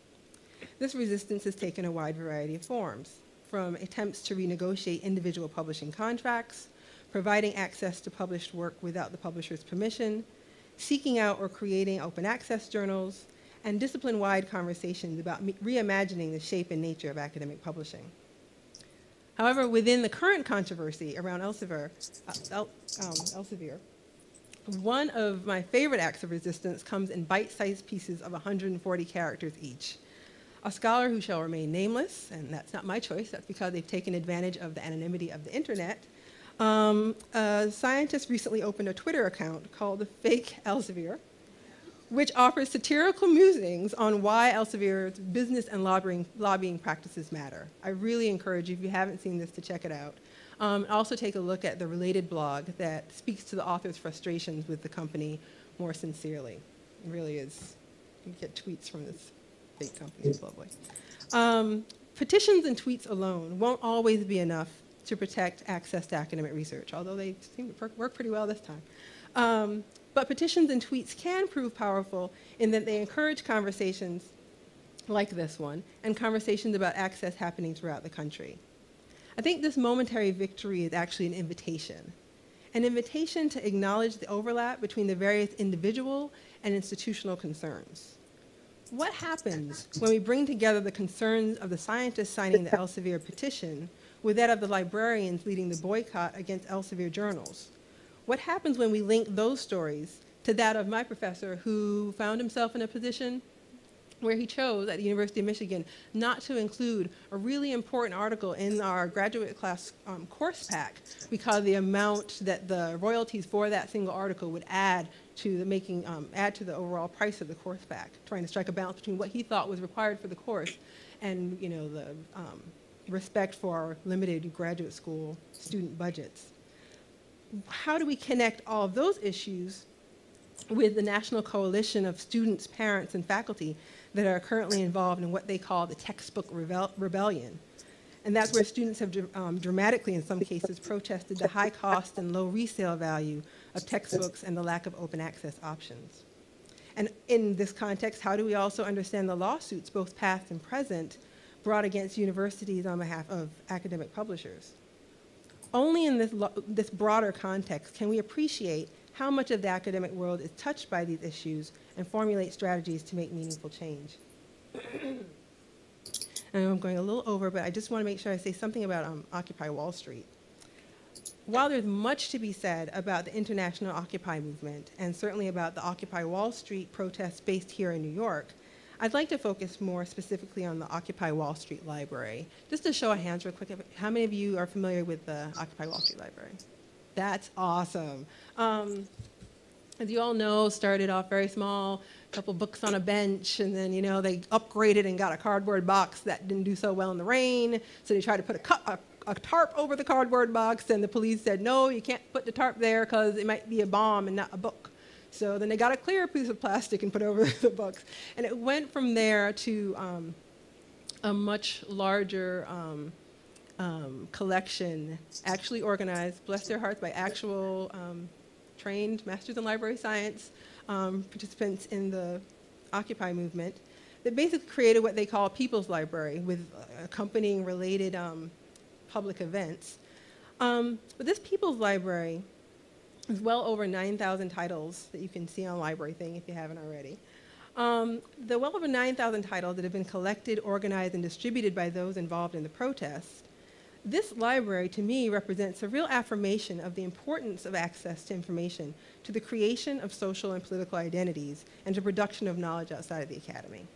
This resistance has taken a wide variety of forms, from attempts to renegotiate individual publishing contracts, providing access to published work without the publisher's permission, seeking out or creating open access journals, and discipline-wide conversations about reimagining the shape and nature of academic publishing. However, within the current controversy around Elsevier, one of my favorite acts of resistance comes in bite-sized pieces of 140 characters each. A scholar who shall remain nameless, and that's not my choice, that's because they've taken advantage of the anonymity of the internet. A scientist recently opened a Twitter account called the Fake Elsevier, which offers satirical musings on why Elsevier's business and lobbying practices matter. I really encourage you, if you haven't seen this, to check it out. Also take a look at the related blog that speaks to the author's frustrations with the company more sincerely. It really is, you get tweets from this fake company, it's lovely. Petitions and tweets alone won't always be enough to protect access to academic research, although they seem to work pretty well this time. But petitions and tweets can prove powerful in that they encourage conversations like this one and conversations about access happening throughout the country. I think this momentary victory is actually an invitation to acknowledge the overlap between the various individual and institutional concerns. What happens when we bring together the concerns of the scientists signing the Elsevier petition with that of the librarians leading the boycott against Elsevier journals? What happens when we link those stories to that of my professor who found himself in a position where he chose at the University of Michigan not to include a really important article in our graduate class course pack because the amount that the royalties for that single article would add to the overall price of the course pack, trying to strike a balance between what he thought was required for the course and the respect for our limited graduate school student budgets. How do we connect all of those issues with the national coalition of students, parents, and faculty that are currently involved in what they call the textbook rebellion? And that's where students have dramatically, in some cases, protested the high cost and low resale value of textbooks and the lack of open access options. And in this context, how do we also understand the lawsuits, both past and present, brought against universities on behalf of academic publishers? Only in this broader context can we appreciate how much of the academic world is touched by these issues and formulate strategies to make meaningful change. I know I'm going a little over, but I just want to make sure I say something about Occupy Wall Street. While there's much to be said about the international Occupy movement, and certainly about the Occupy Wall Street protests based here in New York, I'd like to focus more specifically on the Occupy Wall Street Library. Just to show of hands real quick, how many of you are familiar with the Occupy Wall Street Library? That's awesome. As you all know, started off very small, a couple books on a bench, and then, you know, they upgraded and got a cardboard box that didn't do so well in the rain, so they tried to put a tarp over the cardboard box, and the police said, no, you can't put the tarp there because it might be a bomb and not a book. So then they got a clear piece of plastic and put over the books. And it went from there to a much larger collection, actually organized, bless their hearts, by actual trained Masters in Library Science participants in the Occupy movement, that basically created what they call a People's Library with accompanying related public events. But this People's Library is well over 9,000 titles that you can see on Library Thing if you haven't already. The well over 9,000 titles that have been collected, organized, and distributed by those involved in the protest. This library, to me, represents a real affirmation of the importance of access to information, to the creation of social and political identities, and to production of knowledge outside of the academy.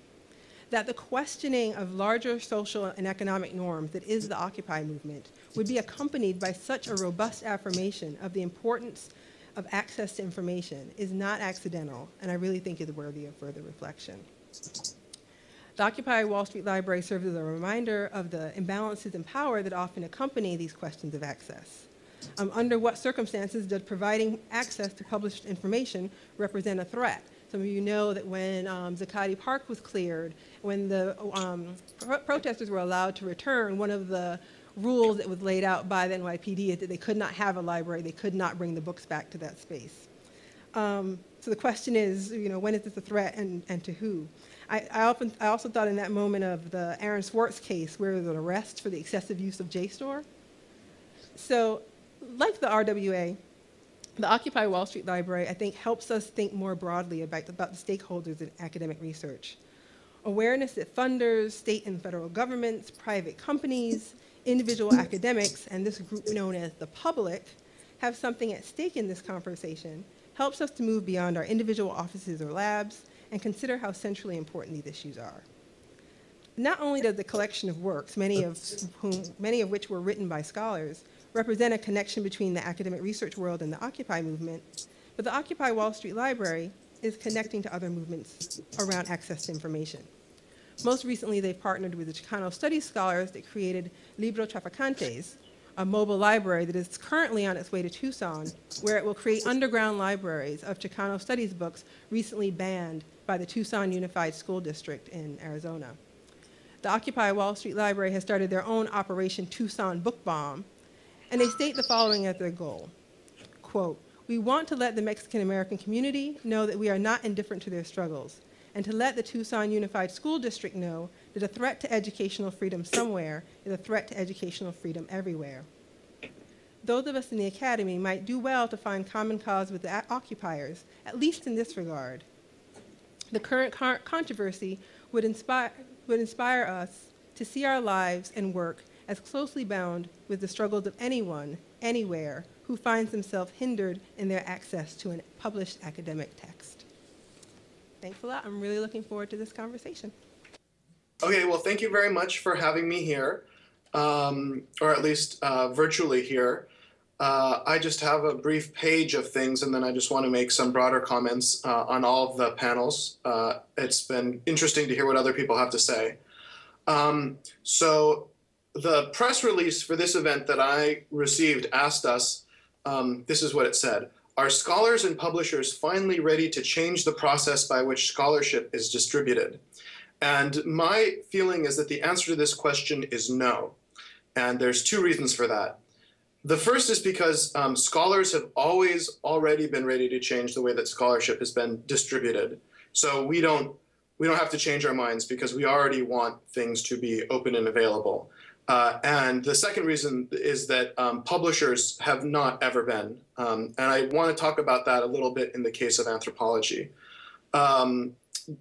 That the questioning of larger social and economic norms that is the Occupy movement would be accompanied by such a robust affirmation of the importance of access to information is not accidental, and I really think is worthy of further reflection. The Occupy Wall Street Library serves as a reminder of the imbalances in power that often accompany these questions of access. Under what circumstances does providing access to published information represent a threat? Some of you know that when Zuccotti Park was cleared, when the protesters were allowed to return, one of the rules that was laid out by the NYPD is that they could not have a library, they could not bring the books back to that space. So the question is, you know, when is this a threat and to who? I also thought in that moment of the Aaron Swartz case where there was an arrest for the excessive use of JSTOR. So like the RWA, the Occupy Wall Street Library, I think, helps us think more broadly about the stakeholders in academic research. Awareness that funders, state and federal governments, private companies, individual academics, and this group known as the public, have something at stake in this conversation helps us to move beyond our individual offices or labs and consider how centrally important these issues are. Not only does the collection of works, many of which were written by scholars, represent a connection between the academic research world and the Occupy movement, but the Occupy Wall Street Library is connecting to other movements around access to information. Most recently, they've partnered with the Chicano studies scholars that created Libro Traficantes, a mobile library that is currently on its way to Tucson, where it will create underground libraries of Chicano studies books recently banned by the Tucson Unified School District in Arizona. The Occupy Wall Street Library has started their own Operation Tucson Book Bomb, and they state the following as their goal. Quote, "We want to let the Mexican American community know that we are not indifferent to their struggles, and to let the Tucson Unified School District know that a threat to educational freedom somewhere is a threat to educational freedom everywhere. Those of us in the academy might do well to find common cause with the occupiers, at least in this regard. The current controversy would inspire us to see our lives and work as closely bound with the struggles of anyone, anywhere, who finds themselves hindered in their access to a published academic text." Thanks a lot. I'm really looking forward to this conversation. Okay, well, thank you very much for having me here, or at least virtually here. I just have a brief page of things, and then I just want to make some broader comments on all of the panels. It's been interesting to hear what other people have to say. So the press release for this event that I received asked us, this is what it said: "Are scholars and publishers finally ready to change the process by which scholarship is distributed?" And my feeling is that the answer to this question is no. And there's two reasons for that. The first is because scholars have always already been ready to change the way that scholarship has been distributed. So we don't have to change our minds because we already want things to be open and available. And the second reason is that publishers have not ever been. And I want to talk about that a little bit in the case of anthropology.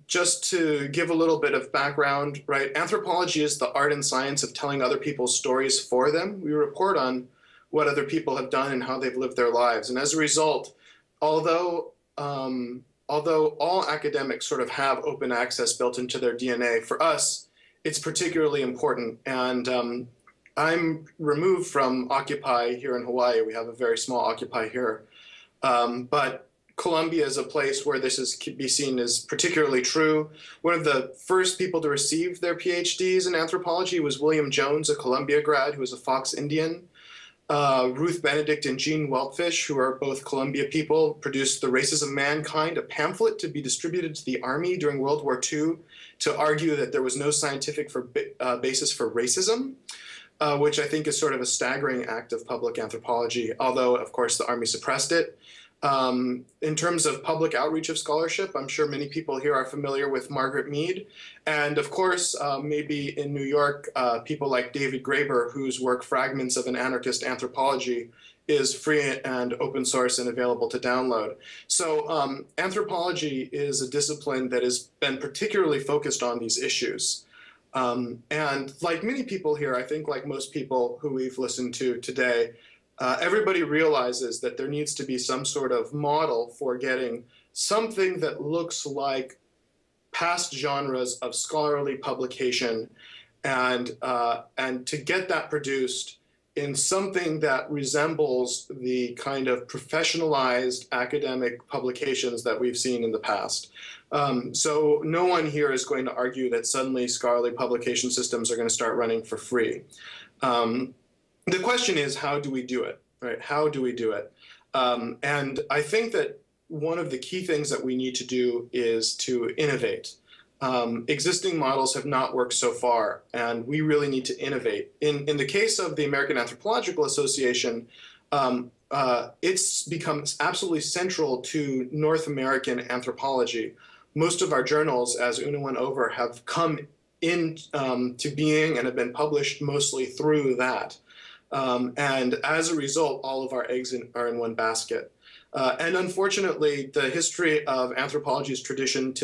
Just to give a little bit of background, right? Anthropology is the art and science of telling other people's stories for them. We report on what other people have done and how they've lived their lives. And as a result, although although all academics sort of have open access built into their DNA, for us, it's particularly important. And I'm removed from Occupy here in Hawaii. We have a very small Occupy here. But Columbia is a place where this can be seen as particularly true. One of the first people to receive their PhDs in anthropology was William Jones, a Columbia grad who was a Fox Indian. Ruth Benedict and Jean Weltfish, who are both Columbia people, produced The Races of Mankind, a pamphlet to be distributed to the army during World War II to argue that there was no scientific basis for racism, which I think is sort of a staggering act of public anthropology, although, of course, the army suppressed it. In terms of public outreach of scholarship, I'm sure many people here are familiar with Margaret Mead. And of course, maybe in New York, people like David Graeber, whose work Fragments of an Anarchist Anthropology is free and open source and available to download. So anthropology is a discipline that has been particularly focused on these issues. And like many people here, I think like most people who we've listened to today, everybody realizes that there needs to be some sort of model for getting something that looks like past genres of scholarly publication, and to get that produced in something that resembles the kind of professionalized academic publications that we've seen in the past. So no one here is going to argue that suddenly scholarly publication systems are going to start running for free. The question is, how do we do it, right? How do we do it? And I think that one of the key things that we need to do is to innovate. Existing models have not worked so far, and we really need to innovate. In the case of the American Anthropological Association, it's become absolutely central to North American anthropology. Most of our journals, as Oona went over, have come into being and have been published mostly through that. And as a result, all of our eggs are in one basket. And unfortunately, the history of anthropology's transition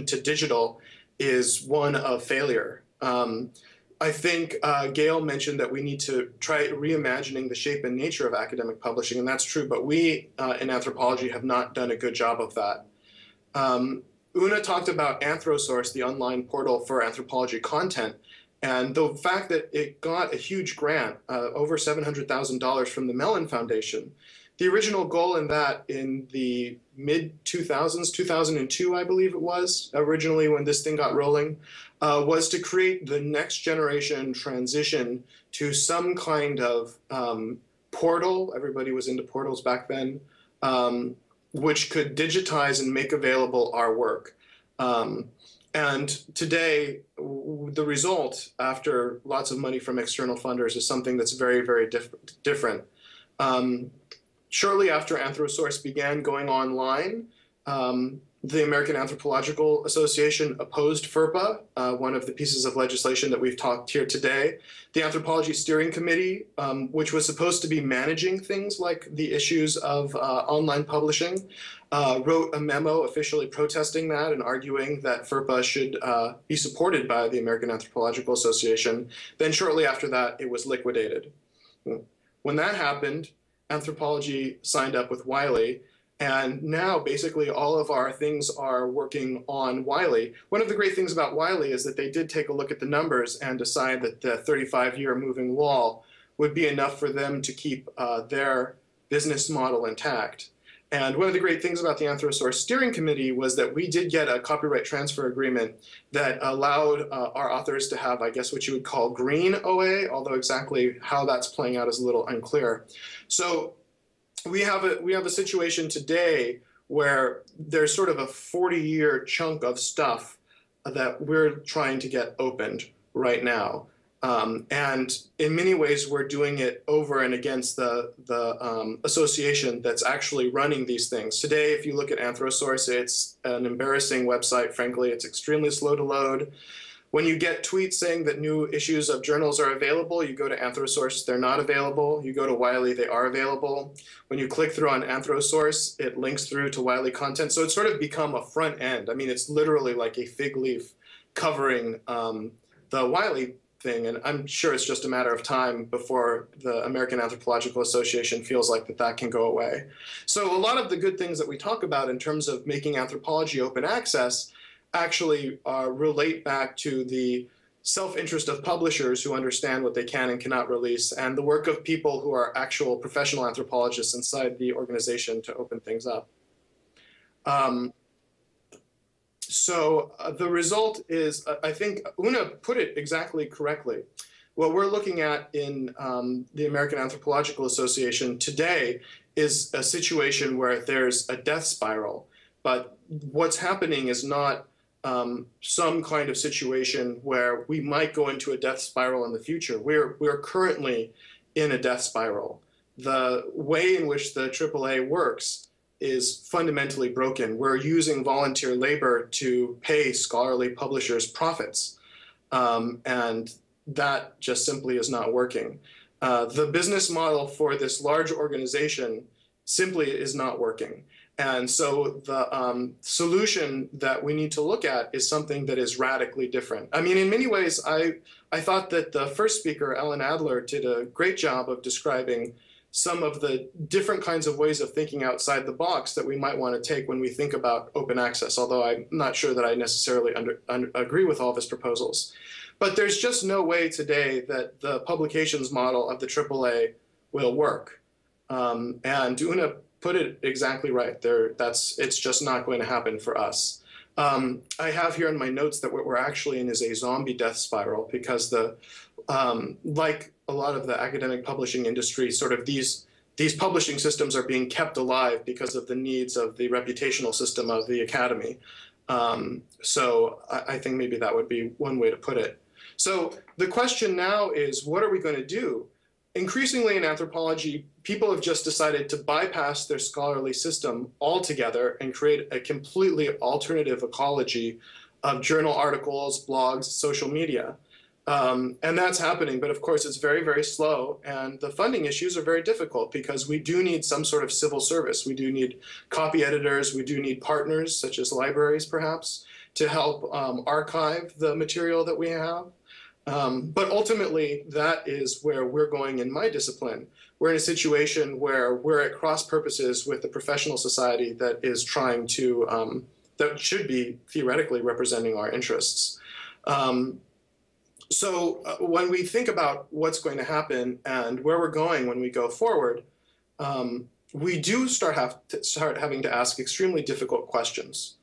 to digital is one of failure. I think Gail mentioned that we need to try reimagining the shape and nature of academic publishing, and that's true, but we in anthropology have not done a good job of that. Oona talked about AnthroSource, the online portal for anthropology content. And the fact that it got a huge grant, over $700,000 from the Mellon Foundation, the original goal in that in the mid-2000s, 2002, I believe it was, originally when this thing got rolling, was to create the next generation transition to some kind of portal. Everybody was into portals back then, which could digitize and make available our work. And today, the result, after lots of money from external funders, is something that's very, very different. Shortly after AnthroSource began going online, the American Anthropological Association opposed FERPA, one of the pieces of legislation that we've talked here today. The Anthropology Steering Committee, which was supposed to be managing things like the issues of online publishing, wrote a memo officially protesting that and arguing that FERPA should be supported by the American Anthropological Association. Then shortly after that, it was liquidated. When that happened, Anthropology signed up with Wiley, and now basically all of our things are working on Wiley. One of the great things about Wiley is that they did take a look at the numbers and decide that the 35-year moving wall would be enough for them to keep their business model intact. And one of the great things about the AnthroSource Steering Committee was that we did get a copyright transfer agreement that allowed our authors to have, I guess, what you would call green OA, although exactly how that's playing out is a little unclear. So we have a situation today where there's sort of a 40-year chunk of stuff that we're trying to get opened right now. And in many ways, we're doing it over and against the association that's actually running these things. Today, if you look at AnthroSource, it's an embarrassing website, frankly. It's extremely slow to load. When you get tweets saying that new issues of journals are available, you go to AnthroSource, they're not available. You go to Wiley, they are available. When you click through on AnthroSource, it links through to Wiley content. So it's sort of become a front end. I mean, it's literally like a fig leaf covering the Wiley thing, and I'm sure it's just a matter of time before the American Anthropological Association feels like that can go away. So a lot of the good things that we talk about in terms of making anthropology open access actually relate back to the self-interest of publishers who understand what they can and cannot release, and the work of people who are actual professional anthropologists inside the organization to open things up. So the result is, I think Oona put it exactly correctly. What we're looking at in the American Anthropological Association today is a situation where there's a death spiral, but what's happening is not some kind of situation where we might go into a death spiral in the future. We're currently in a death spiral. The way in which the AAA works is fundamentally broken. We're using volunteer labor to pay scholarly publishers profits, and that just simply is not working. The business model for this large organization simply is not working. And so the solution that we need to look at is something that is radically different. I mean, in many ways, I thought that the first speaker, Allan Adler, did a great job of describing some of the different kinds of ways of thinking outside the box that we might want to take when we think about open access, although I'm not sure that I necessarily agree with all of his proposals. But there's just no way today that the publications model of the AAA will work. And Oona put it exactly right. It's just not going to happen for us. I have here in my notes that what we're actually in is a zombie death spiral, because like a lot of the academic publishing industry, sort of these publishing systems are being kept alive because of the needs of the reputational system of the academy. So I think maybe that would be one way to put it. So the question now is, what are we going to do? Increasingly in anthropology, people have just decided to bypass their scholarly system altogether and create a completely alternative ecology of journal articles, blogs, social media. And that's happening, but of course it's very, very slow, and the funding issues are very difficult because we do need some sort of civil service. We do need copy editors, we do need partners, such as libraries perhaps, to help archive the material that we have. But ultimately, that is where we're going in my discipline. We're in a situation where we're at cross purposes with the professional society that is trying to, that should be theoretically representing our interests. So when we think about what's going to happen and where we're going when we go forward, we do start having to ask extremely difficult questions.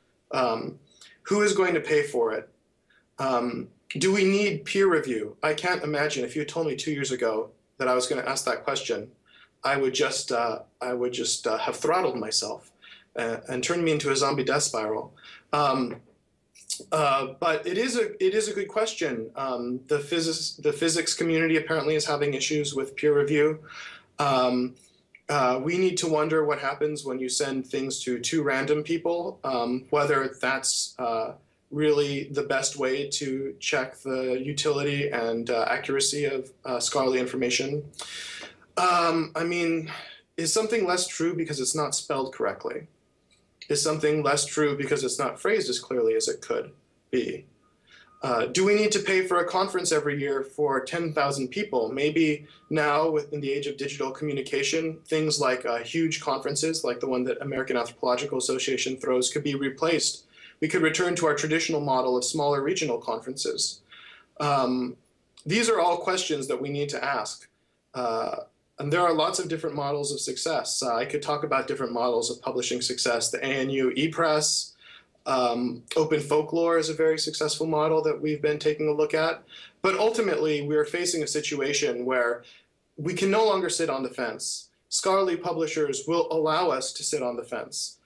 Who is going to pay for it? Do we need peer review? I can't imagine if you had told me 2 years ago that I was going to ask that question, I would just have throttled myself and turned me into a zombie death spiral. But it is a good question. The physics community apparently is having issues with peer review. We need to wonder what happens when you send things to two random people, whether that's really the best way to check the utility and accuracy of scholarly information. I mean, is something less true because it's not spelled correctly? Is something less true because it's not phrased as clearly as it could be? Do we need to pay for a conference every year for 10,000 people? Maybe now, in the age of digital communication, things like huge conferences, like the one that American Anthropological Association throws, could be replaced. We could return to our traditional model of smaller regional conferences. These are all questions that we need to ask. And there are lots of different models of success. I could talk about different models of publishing success. The ANU ePress, Open Folklore is a very successful model that we've been taking a look at. But ultimately, we're facing a situation where we can no longer sit on the fence. Scholarly publishers will allow us to sit on the fence.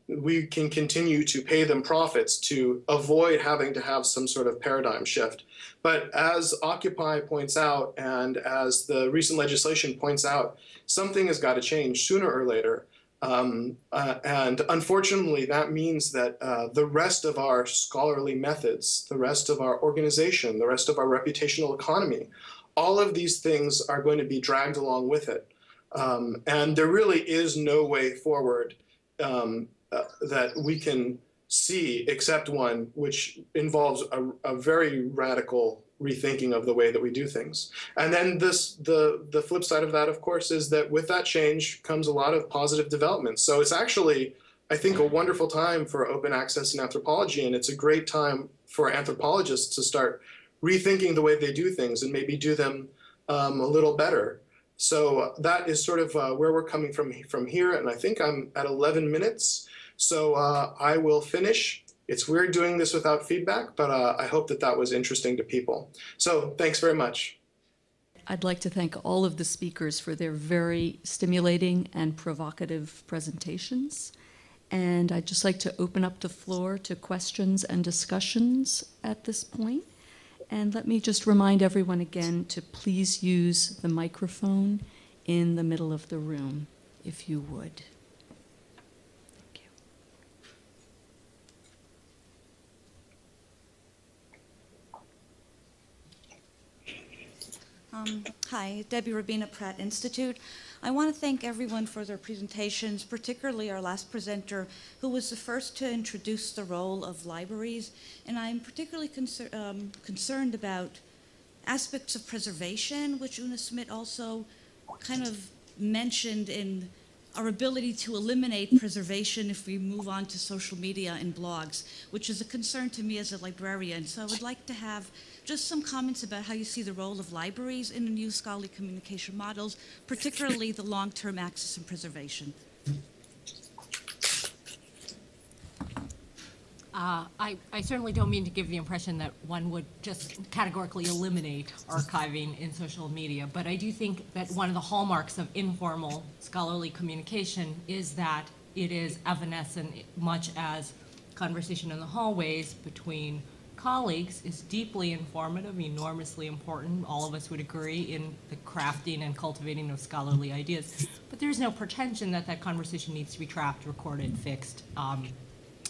We can continue to pay them profits to avoid having to have some sort of paradigm shift. But as Occupy points out, and as the recent legislation points out, something has got to change sooner or later. And unfortunately, that means that the rest of our scholarly methods, the rest of our organization, the rest of our reputational economy, all of these things are going to be dragged along with it. And there really is no way forward that we can see except one which involves a very radical rethinking of the way that we do things. And then the flip side of that, of course, is that with that change comes a lot of positive developments. So it's actually, I think, a wonderful time for open access in anthropology, and it's a great time for anthropologists to start rethinking the way they do things and maybe do them a little better. So that is sort of where we're coming from here, and I think I'm at 11 minutes. So I will finish. It's weird doing this without feedback, but I hope that that was interesting to people. So thanks very much. I'd like to thank all of the speakers for their very stimulating and provocative presentations. And I'd just like to open up the floor to questions and discussions at this point. And let me just remind everyone again to please use the microphone in the middle of the room, if you would. Thank you. Hi, Debbie Rabina, Pratt Institute. I want to thank everyone for their presentations, particularly our last presenter, who was the first to introduce the role of libraries. And I'm particularly concerned about aspects of preservation, which Oona Schmid also kind of mentioned in our ability to eliminate preservation if we move on to social media and blogs, which is a concern to me as a librarian. So I would like to have just some comments about how you see the role of libraries in the new scholarly communication models, particularly the long-term access and preservation. I certainly don't mean to give the impression that one would just categorically eliminate archiving in social media, but I do think that one of the hallmarks of informal scholarly communication is that it is evanescent, much as conversation in the hallways between colleagues is deeply informative, enormously important. All of us would agree in the crafting and cultivating of scholarly ideas. But there's no pretension that that conversation needs to be tracked, recorded, fixed,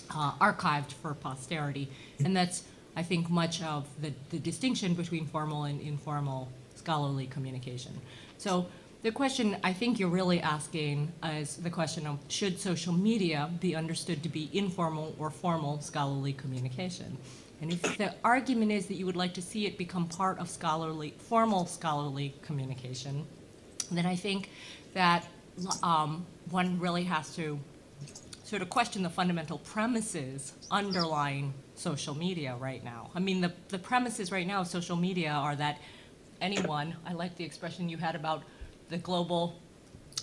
archived for posterity. And that's, I think, much of the distinction between formal and informal scholarly communication. So the question I think you're really asking is the question of, should social media be understood to be informal or formal scholarly communication? And if the argument is that you would like to see it become part of formal scholarly communication, then I think that one really has to sort of question the fundamental premises underlying social media right now. I mean, the premises right now of social media are that anyone, I like the expression you had about the global,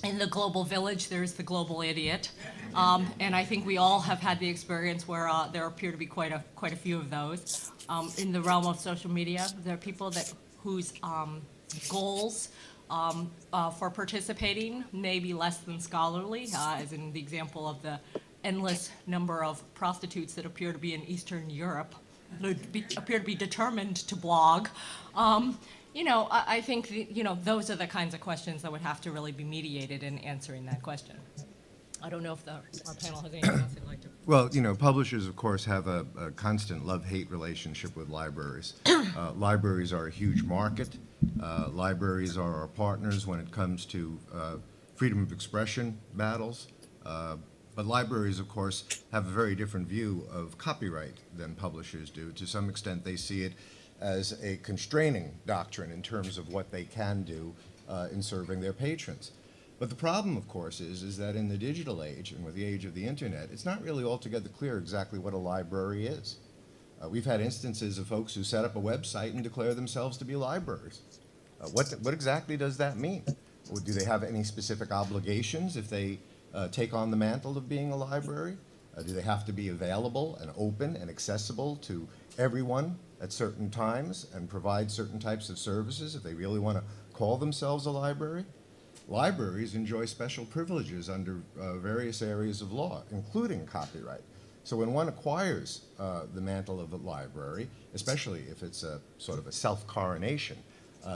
in the global village, there's the global idiot. And I think we all have had the experience where there appear to be quite a few of those. In the realm of social media, there are people whose goals for participating may be less than scholarly, as in the example of the endless number of prostitutes that appear to be in Eastern Europe, that appear to be determined to blog. You know, I think, those are the kinds of questions that would have to really be mediated in answering that question. I don't know if our panel has anything else they'd like to. Well, publishers, of course, have a constant love-hate relationship with libraries. Libraries are a huge market. Libraries are our partners when it comes to freedom of expression battles. But libraries, of course, have a very different view of copyright than publishers do. To some extent, they see it as a constraining doctrine in terms of what they can do in serving their patrons. But the problem, of course, is that in the digital age and with the age of the internet, it's not really altogether clear exactly what a library is. We've had instances of folks who set up a website and declare themselves to be libraries. What exactly does that mean? Do they have any specific obligations if they take on the mantle of being a library? Do they have to be available and open and accessible to everyone at certain times and provide certain types of services if they really want to call themselves a library? Libraries enjoy special privileges under various areas of law, including copyright. So when one acquires the mantle of a library, especially if it's a sort of a self-coronation,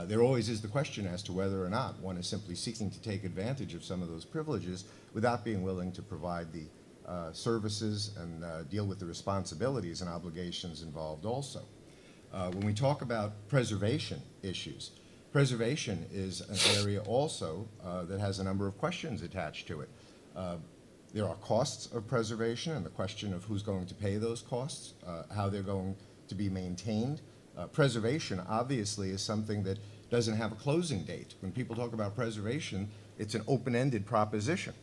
there always is the question as to whether or not one is simply seeking to take advantage of some of those privileges without being willing to provide the services and deal with the responsibilities and obligations involved also. When we talk about preservation issues, preservation is an area also that has a number of questions attached to it. There are costs of preservation and the question of who's going to pay those costs, how they're going to be maintained. Preservation, obviously, is something that doesn't have a closing date. When people talk about preservation, it's an open-ended proposition.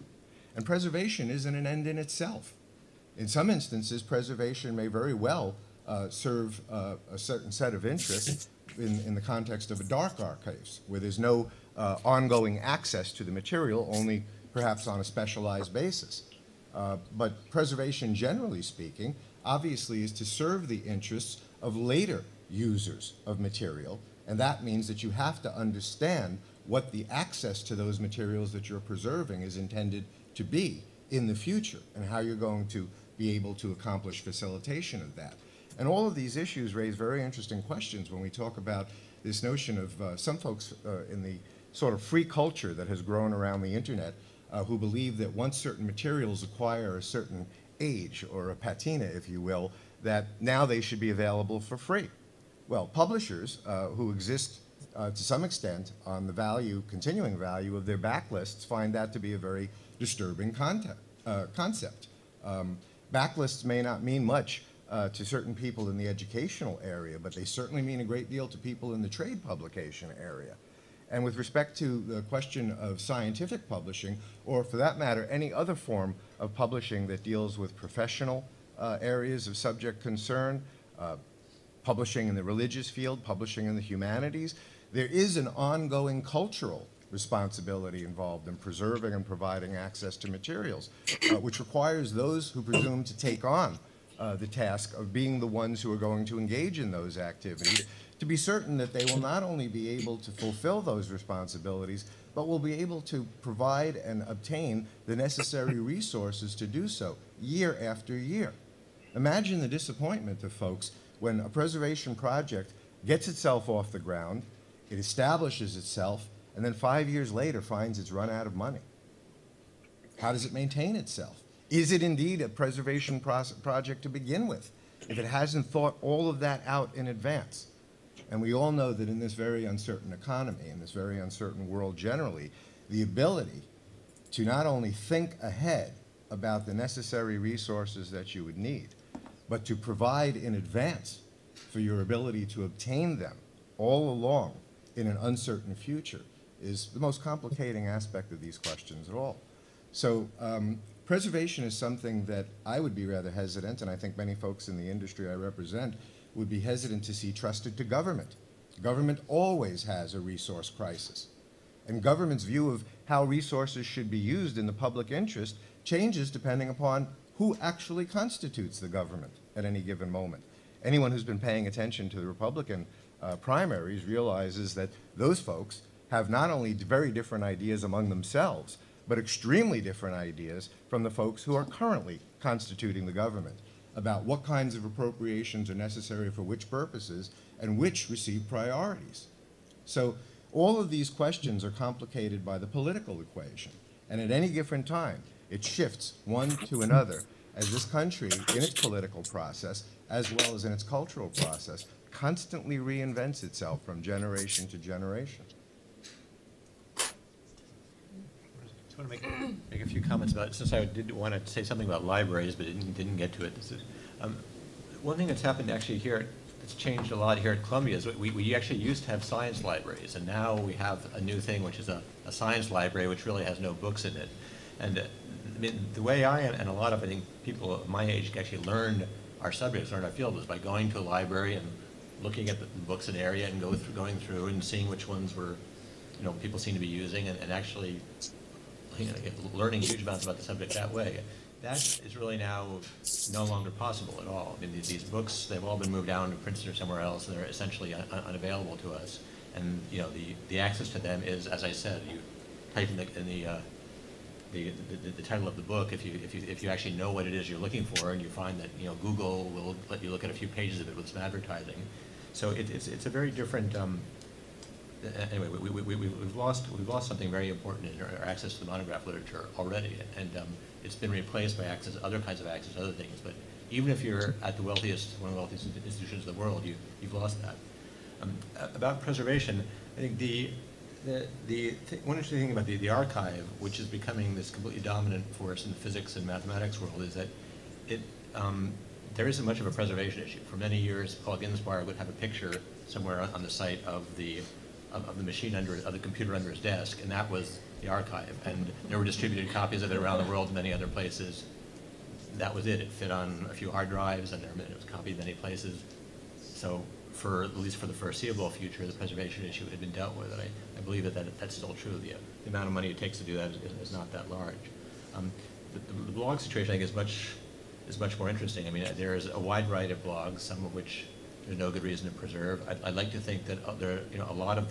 And preservation isn't an end in itself. In some instances, preservation may very well serve a certain set of interests in the context of a dark archives, where there's no ongoing access to the material, only perhaps on a specialized basis. But preservation, generally speaking, obviously is to serve the interests of later users of material, and that means that you have to understand what the access to those materials that you're preserving is intended to be in the future, and how you're going to be able to accomplish facilitation of that. And all of these issues raise very interesting questions when we talk about this notion of some folks in the sort of free culture that has grown around the internet who believe that once certain materials acquire a certain age, or a patina, if you will, that now they should be available for free. Well, publishers who exist to some extent on the value, continuing value of their backlists find that to be a very disturbing concept. Backlists may not mean much to certain people in the educational area, but they certainly mean a great deal to people in the trade publication area. And with respect to the question of scientific publishing, or for that matter, any other form of publishing that deals with professional areas of subject concern, publishing in the religious field, publishing in the humanities, there is an ongoing cultural responsibility involved in preserving and providing access to materials, which requires those who presume to take on the task of being the ones who are going to engage in those activities to be certain that they will not only be able to fulfill those responsibilities, but will be able to provide and obtain the necessary resources to do so year after year. Imagine the disappointment of folks when a preservation project gets itself off the ground, it establishes itself, and then 5 years later finds it's run out of money. How does it maintain itself? Is it indeed a preservation project to begin with, if it hasn't thought all of that out in advance? And we all know that in this very uncertain economy, in this very uncertain world generally, the ability to not only think ahead about the necessary resources that you would need, but to provide in advance for your ability to obtain them all along in an uncertain future is the most complicating aspect of these questions at all. So preservation is something that I would be rather hesitant, and I think many folks in the industry I represent would be hesitant to see trusted to government. Government always has a resource crisis. And government's view of how resources should be used in the public interest changes depending upon who actually constitutes the government at any given moment. Anyone who's been paying attention to the Republican primaries realizes that those folks have not only very different ideas among themselves, but extremely different ideas from the folks who are currently constituting the government about what kinds of appropriations are necessary for which purposes and which receive priorities. So all of these questions are complicated by the political equation, and at any given time it shifts one to another as this country, in its political process, as well as in its cultural process, constantly reinvents itself from generation to generation. I want to make a few comments about it, since I did want to say something about libraries, but didn't get to it. One thing that's happened actually here, that's changed a lot here at Columbia, is we actually used to have science libraries, and now we have a new thing, which is a science library, which really has no books in it. And I mean, the way I and a lot of, I think, people of my age actually learned our subjects, learned our field, was by going to a library and looking at the books in the area and going through and seeing which ones were, people seem to be using, and actually learning huge amounts about the subject that way. That is really now no longer possible at all. I mean, these books, they've all been moved down to Princeton or somewhere else, and they're essentially unavailable to us. And the access to them is, as I said, you type in the title of the book, if you actually know what it is you're looking for, and you find that Google will let you look at a few pages of it with some advertising. So it's a very different. Anyway, we've lost something very important in our access to the monograph literature already, and it's been replaced by other kinds of access to other things. But even if you're at one of the wealthiest institutions in the world, you've lost that. About preservation, I think One interesting thing about the archive, which is becoming this completely dominant force in the physics and mathematics world, is that there isn't much of a preservation issue. For many years, Paul Ginsbar would have a picture somewhere on the site of the machine of the computer under his desk, and that was the archive. And there were distributed copies of it around the world in many other places. That was it. It fit on a few hard drives, and it was copied many places. So, at least for the foreseeable future, the preservation issue had been dealt with, and I believe that's still true. The amount of money it takes to do that is not that large. The blog situation, I think, is much more interesting. I mean, there's a wide variety of blogs, some of which there's no good reason to preserve. I'd like to think that there, a lot of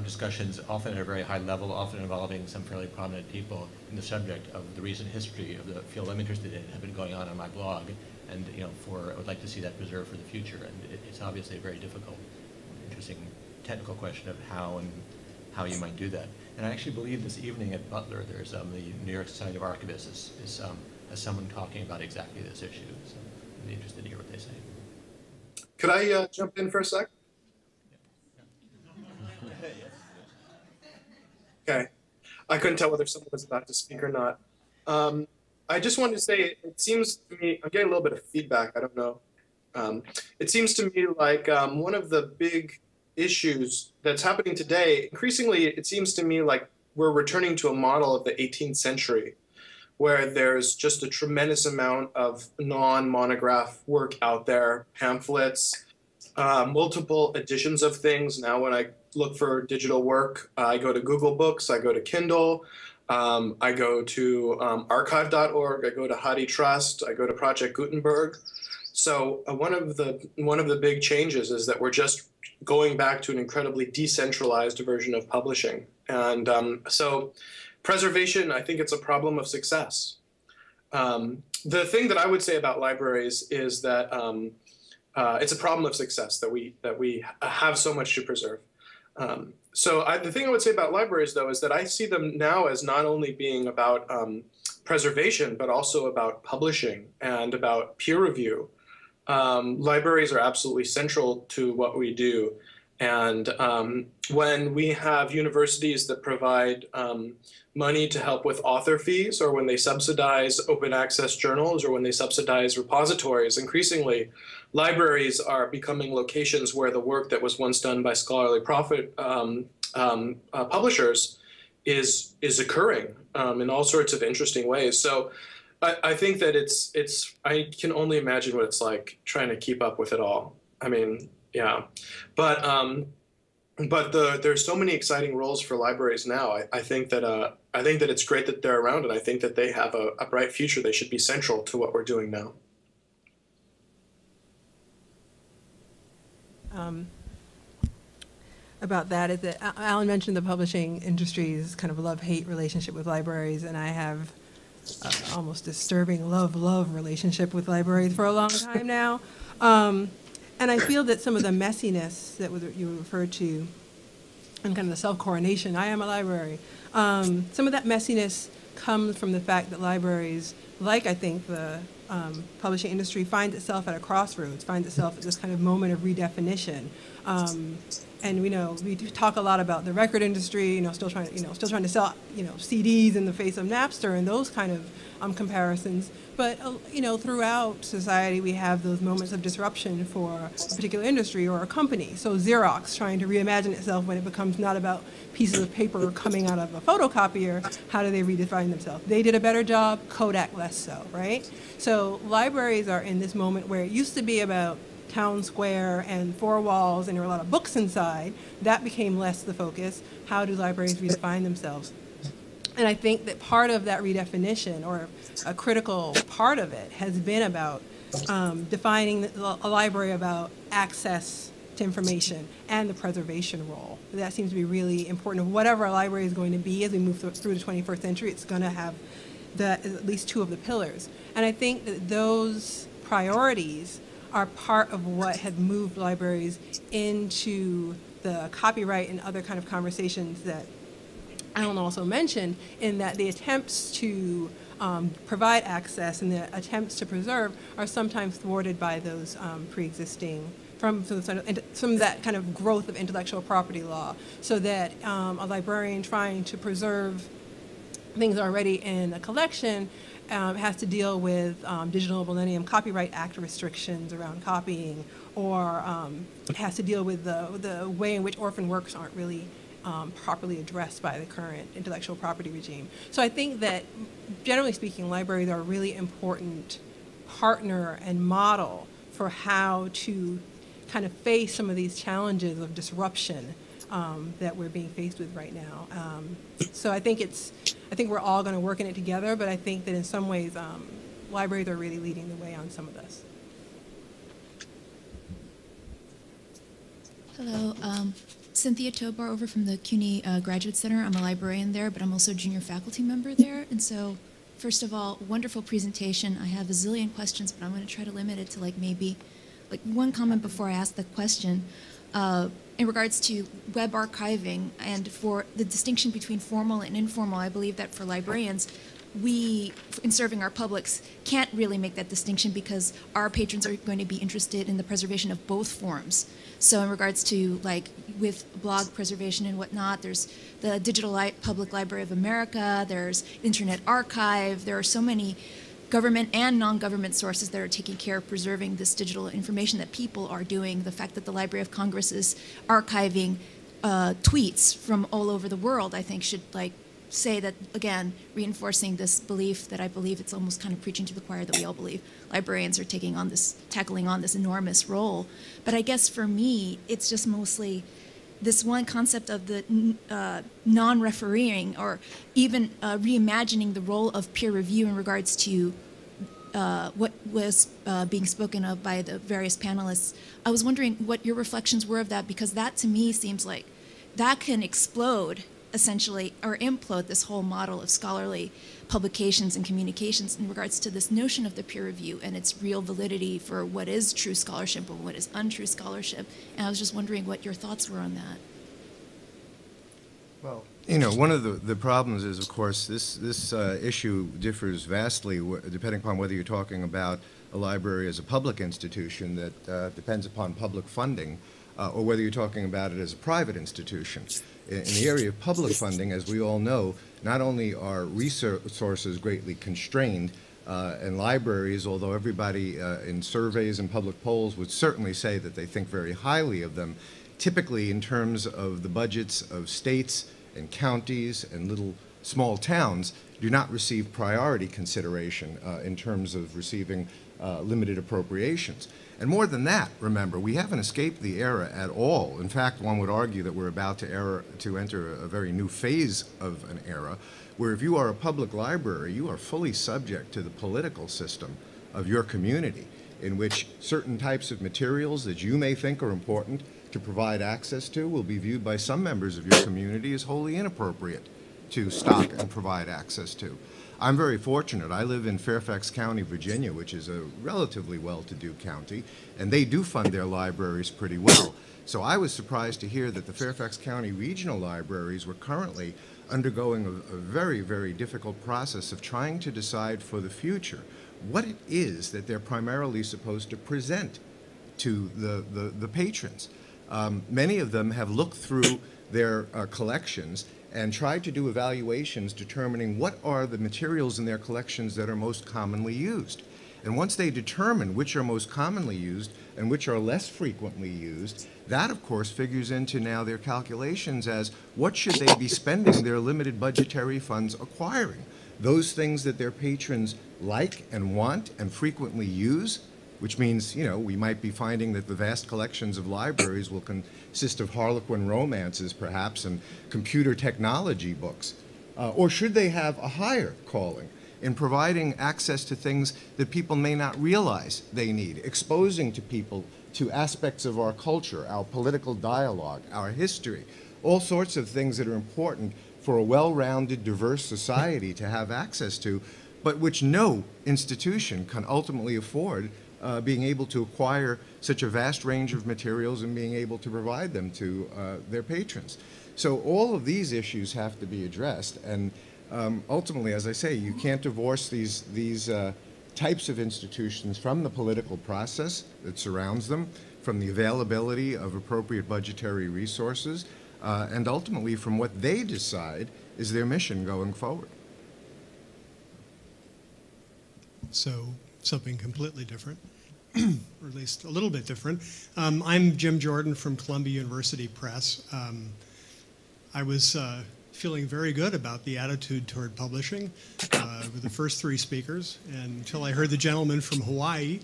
discussions, often at a very high level, often involving some fairly prominent people in the subject of the recent history of the field I'm interested in, have been going on my blog, and I would like to see that preserved for the future. And it's obviously a very difficult, interesting technical question of how you might do that. And I actually believe this evening at Butler, there's the New York Society of Archivists has someone talking about exactly this issue. So I'd be interested to hear what they say. Could I jump in for a sec? Okay. I couldn't tell whether someone was about to speak or not. I just wanted to say, it seems to me, I'm getting a little bit of feedback, I don't know. It seems to me like one of the big issues that's happening today, increasingly, it seems to me like we're returning to a model of the 18th century, where there's just a tremendous amount of non-monograph work out there, pamphlets, multiple editions of things. Now when I look for digital work, I go to Google Books, I go to Kindle, I go to archive.org, I go to HathiTrust, I go to Project Gutenberg. So one of the big changes is that we're just going back to an incredibly decentralized version of publishing. And so preservation, I think it's a problem of success. The thing that I would say about libraries is that it's a problem of success that we have so much to preserve. The thing I would say about libraries, though, is that I see them now as not only being about preservation, but also about publishing and about peer review. Libraries are absolutely central to what we do. And when we have universities that provide money to help with author fees, or when they subsidize open access journals, or when they subsidize repositories, increasingly libraries are becoming locations where the work that was once done by scholarly profit publishers is occurring in all sorts of interesting ways. So I think that I can only imagine what it's like trying to keep up with it all. I mean, yeah, but there's so many exciting roles for libraries now. I think that it's great that they're around, and I think that they have a bright future. They should be central to what we're doing now. About that is that Allan mentioned the publishing industry's kind of love-hate relationship with libraries, and I have almost disturbing love-love relationship with libraries for a long time now. And I feel that some of the messiness that you referred to, and kind of the self-coronation, I am a library, some of that messiness comes from the fact that libraries, like I think the publishing industry, finds itself at a crossroads, finds itself at this kind of moment of redefinition. And we talk a lot about the record industry, still trying to sell, CDs in the face of Napster and those kind of comparisons. But throughout society, we have those moments of disruption for a particular industry or a company. So Xerox trying to reimagine itself when it becomes not about pieces of paper coming out of a photocopier. How do they redefine themselves? They did a better job, Kodak less so, right? So libraries are in this moment where it used to be about town square and four walls and there were a lot of books inside. That became less the focus. How do libraries redefine themselves? And I think that part of that redefinition, or a critical part of it, has been about defining a library about access to information and the preservation role. That seems to be really important. Of whatever a library is going to be as we move through the 21st century, it's going to have at least two of the pillars. And I think that those priorities are part of what had moved libraries into the copyright and other kind of conversations that Allan also mentioned, in that the attempts to provide access and the attempts to preserve are sometimes thwarted by those pre-existing from that kind of growth of intellectual property law, so that a librarian trying to preserve things already in a collection has to deal with Digital Millennium Copyright Act restrictions around copying, or has to deal with the way in which orphan works aren't really properly addressed by the current intellectual property regime. So I think that, generally speaking, libraries are a really important partner and model for how to kind of face some of these challenges of disruption that we're being faced with right now. So I think we're all going to work in it together, but I think that in some ways, libraries are really leading the way on some of this. Hello, Cynthia Tobar over from the CUNY Graduate Center. I'm a librarian there, but I'm also a junior faculty member there. And so, first of all, wonderful presentation. I have a zillion questions, but I'm going to try to limit it to maybe one comment before I ask the question. In regards to web archiving and for the distinction between formal and informal, I believe that for librarians, we, in serving our publics, can't really make that distinction because our patrons are going to be interested in the preservation of both forms. So in regards to, with blog preservation and whatnot, there's the Digital Public Library of America, there's Internet Archive, there are so many government and non-government sources that are taking care of preserving this digital information that people are doing. The fact that the Library of Congress is archiving tweets from all over the world, I think should say that, again, reinforcing this belief that I believe it's almost kind of preaching to the choir that we all believe librarians are tackling on this enormous role. But I guess for me, it's just mostly this one concept of the non-refereeing, or even reimagining the role of peer review in regards to what was being spoken of by the various panelists. I was wondering what your reflections were of that, because that to me seems like that can explode essentially, or implode this whole model of scholarly publications and communications in regards to this notion of the peer review and its real validity for what is true scholarship and what is untrue scholarship. And I was just wondering what your thoughts were on that. Well, one of the problems is, of course, this issue differs vastly depending upon whether you're talking about a library as a public institution that depends upon public funding, or whether you're talking about it as a private institution. In the area of public funding, as we all know, not only are resources greatly constrained, and libraries, although everybody in surveys and public polls would certainly say that they think very highly of them, typically in terms of the budgets of states and counties and little small towns, do not receive priority consideration in terms of receiving limited appropriations. And more than that, remember, we haven't escaped the era at all. In fact, one would argue that we're about to enter a very new phase of an era where if you are a public library, you are fully subject to the political system of your community, in which certain types of materials that you may think are important to provide access to will be viewed by some members of your community as wholly inappropriate to stock and provide access to. I'm very fortunate. I live in Fairfax County, Virginia, which is a relatively well-to-do county, and they do fund their libraries pretty well. So I was surprised to hear that the Fairfax County regional libraries were currently undergoing a very, very difficult process of trying to decide for the future what it is that they're primarily supposed to present to the patrons. Many of them have looked through their collections and tried to do evaluations determining what are the materials in their collections that are most commonly used. And once they determine which are most commonly used and which are less frequently used, that of course figures into now their calculations as what should they be spending their limited budgetary funds acquiring. Those things that their patrons like and want and frequently use, which means, we might be finding that the vast collections of libraries will consist of Harlequin romances, perhaps, and computer technology books. Or should they have a higher calling in providing access to things that people may not realize they need, exposing to people to aspects of our culture, our political dialogue, our history, all sorts of things that are important for a well-rounded, diverse society to have access to, but which no institution can ultimately afford, being able to acquire such a vast range of materials and being able to provide them to their patrons. So all of these issues have to be addressed, and ultimately, as I say, you can't divorce these types of institutions from the political process that surrounds them, from the availability of appropriate budgetary resources, and ultimately from what they decide is their mission going forward. So something completely different, or at least a little bit different. I'm Jim Jordan from Columbia University Press. I was feeling very good about the attitude toward publishing with the first three speakers, and until I heard the gentleman from Hawaii.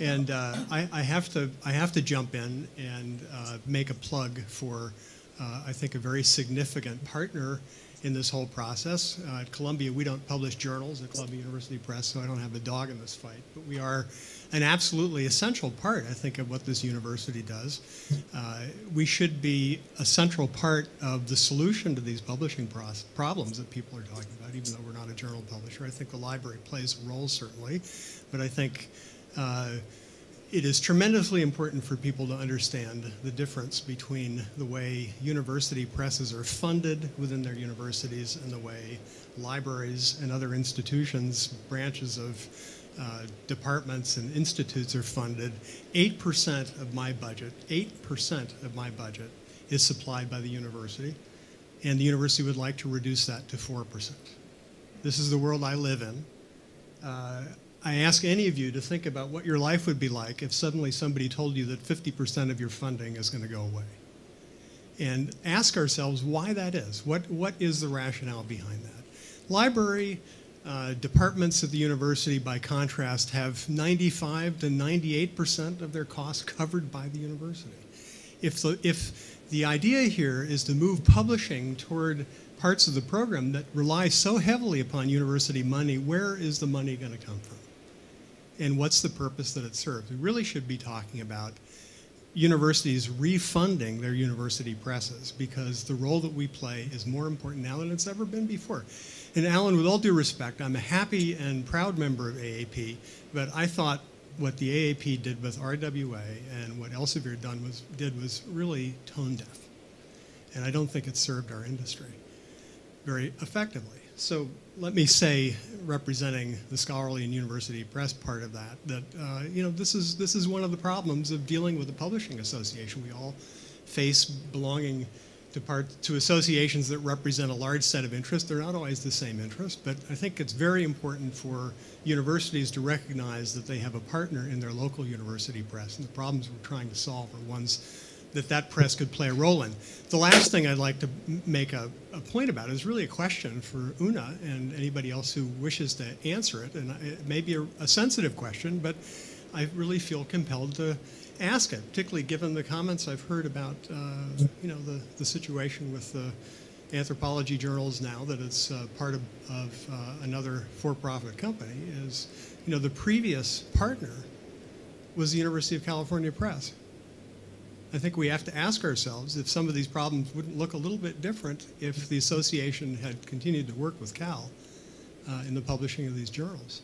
And I have to jump in and make a plug for, I think, a very significant partner in this whole process. At Columbia, we don't publish journals at Columbia University Press, so I don't have a dog in this fight. But we are an absolutely essential part, I think, of what this university does. We should be a central part of the solution to these publishing problems that people are talking about, even though we're not a journal publisher. I think the library plays a role, certainly, but I think it is tremendously important for people to understand the difference between the way university presses are funded within their universities and the way libraries and other institutions, branches of departments and institutes are funded. 8% of my budget, 8% of my budget is supplied by the university, and the university would like to reduce that to 4%. This is the world I live in. I ask any of you to think about what your life would be like if suddenly somebody told you that 50% of your funding is going to go away. And ask ourselves why that is. What is the rationale behind that? Library departments at the university, by contrast, have 95 to 98% of their costs covered by the university. If the idea here is to move publishing toward parts of the program that rely so heavily upon university money, where is the money going to come from? And what's the purpose that it serves? We really should be talking about universities refunding their university presses, because the role that we play is more important now than it's ever been before. And Allan, with all due respect, I'm a happy and proud member of AAP, but I thought what the AAP did with RWA and what Elsevier did was really tone deaf. And I don't think it served our industry very effectively. So let me say, representing the scholarly and university press part of that, you know, this is one of the problems of dealing with the publishing association. We all face belonging to associations that represent a large set of interests. They're not always the same interest, but I think it's very important for universities to recognize that they have a partner in their local university press, and the problems we're trying to solve are ones that press could play a role in. The last thing I'd like to make a point about is really a question for Oona and anybody else who wishes to answer it. And it may be a sensitive question, but I really feel compelled to ask it, particularly given the comments I've heard about you know, the situation with the Anthropology journals now that it's part of another for-profit company. Is, you know, the previous partner was the University of California Press. I think we have to ask ourselves if some of these problems wouldn't look a little bit different if the association had continued to work with Cal in the publishing of these journals.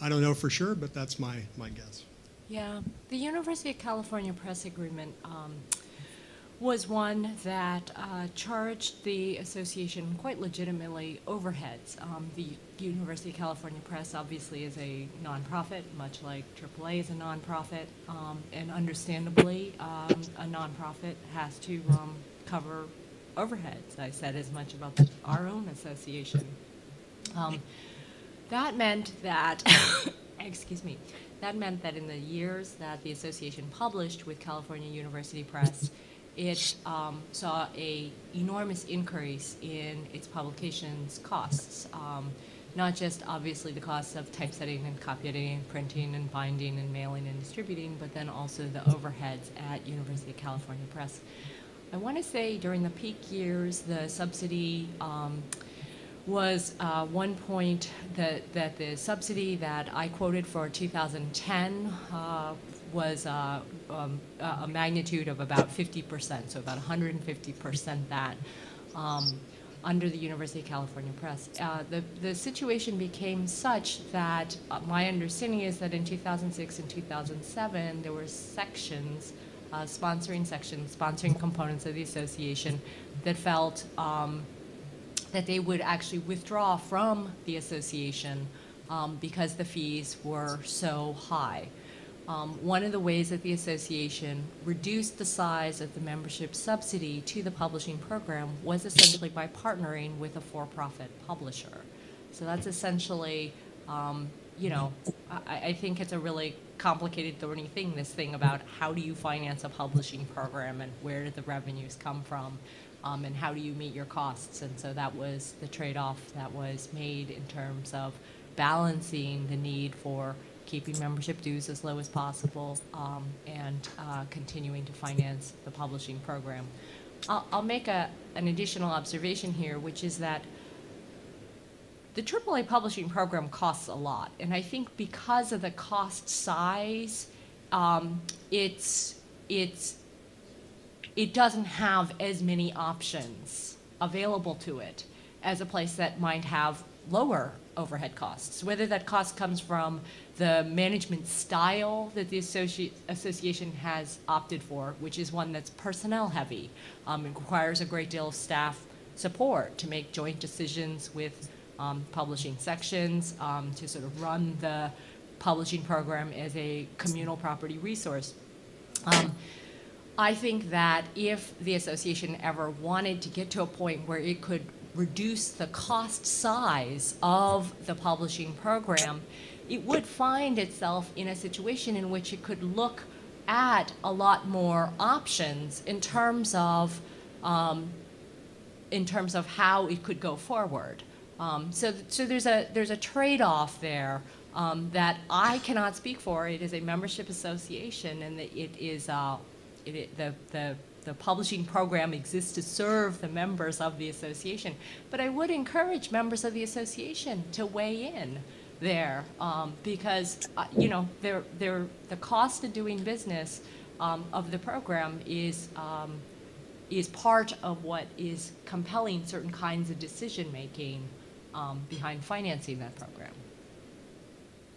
I don't know for sure, but that's my guess. Yeah, the University of California Press Agreement was one that charged the association quite legitimately overheads. The University of California Press obviously is a nonprofit, much like AAA is a nonprofit, and understandably, a nonprofit has to cover overheads. I said as much about our own association. That meant that, excuse me, that meant that in the years that the association published with California University Press, it saw an enormous increase in its publications costs. Not just obviously the costs of typesetting and copyediting and printing and binding and mailing and distributing, but then also the overheads at University of California Press. I want to say during the peak years, the subsidy was one point that the subsidy that I quoted for 2010 was a magnitude of about 50%, so about 150% that under the University of California Press. The situation became such that my understanding is that in 2006 and 2007 there were sections, sponsoring components of the association that felt that they would actually withdraw from the association because the fees were so high. One of the ways that the association reduced the size of the membership subsidy to the publishing program was essentially by partnering with a for-profit publisher. So that's essentially, you know, I think it's a really complicated, thorny thing, this thing about how do you finance a publishing program and where do the revenues come from, and how do you meet your costs. And so that was the trade-off that was made in terms of balancing the need for keeping membership dues as low as possible, and continuing to finance the publishing program. I'll make an additional observation here, which is that the AAA publishing program costs a lot, and I think because of the cost size, it doesn't have as many options available to it as a place that might have lower overhead costs, whether that cost comes from the management style that the association has opted for, which is one that's personnel heavy. It requires a great deal of staff support to make joint decisions with publishing sections, to sort of run the publishing program as a communal property resource. I think that if the association ever wanted to get to a point where it could reduce the cost size of the publishing program, it would find itself in a situation in which it could look at a lot more options in terms of how it could go forward. So there's a trade-off there that I cannot speak for. It is a membership association, and it is the publishing program exists to serve the members of the association. But I would encourage members of the association to weigh in there, because you know, the cost of doing business of the program is part of what is compelling certain kinds of decision making behind financing that program.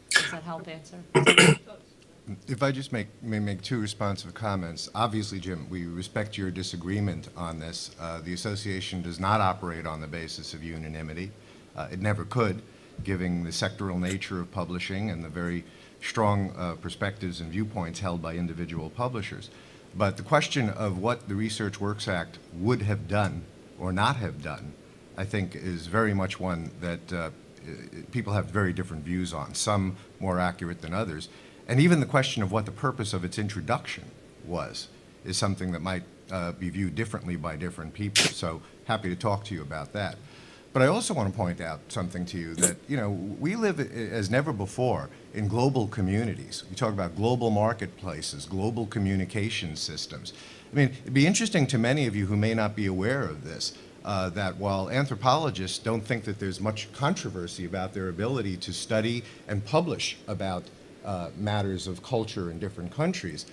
Does that help answer? If I just may make two responsive comments. Obviously, Jim, we respect your disagreement on this. The association does not operate on the basis of unanimity. It never could, given the sectoral nature of publishing and the very strong perspectives and viewpoints held by individual publishers. But the question of what the Research Works Act would have done or not have done, I think, is very much one that people have very different views on, some more accurate than others. And even the question of what the purpose of its introduction was is something that might be viewed differently by different people. So happy to talk to you about that. But I also want to point out something to you that, you know, we live as never before in global communities. We talk about global marketplaces, global communication systems. I mean, it'd be interesting to many of you who may not be aware of this, that while anthropologists don't think that there's much controversy about their ability to study and publish about matters of culture in different countries,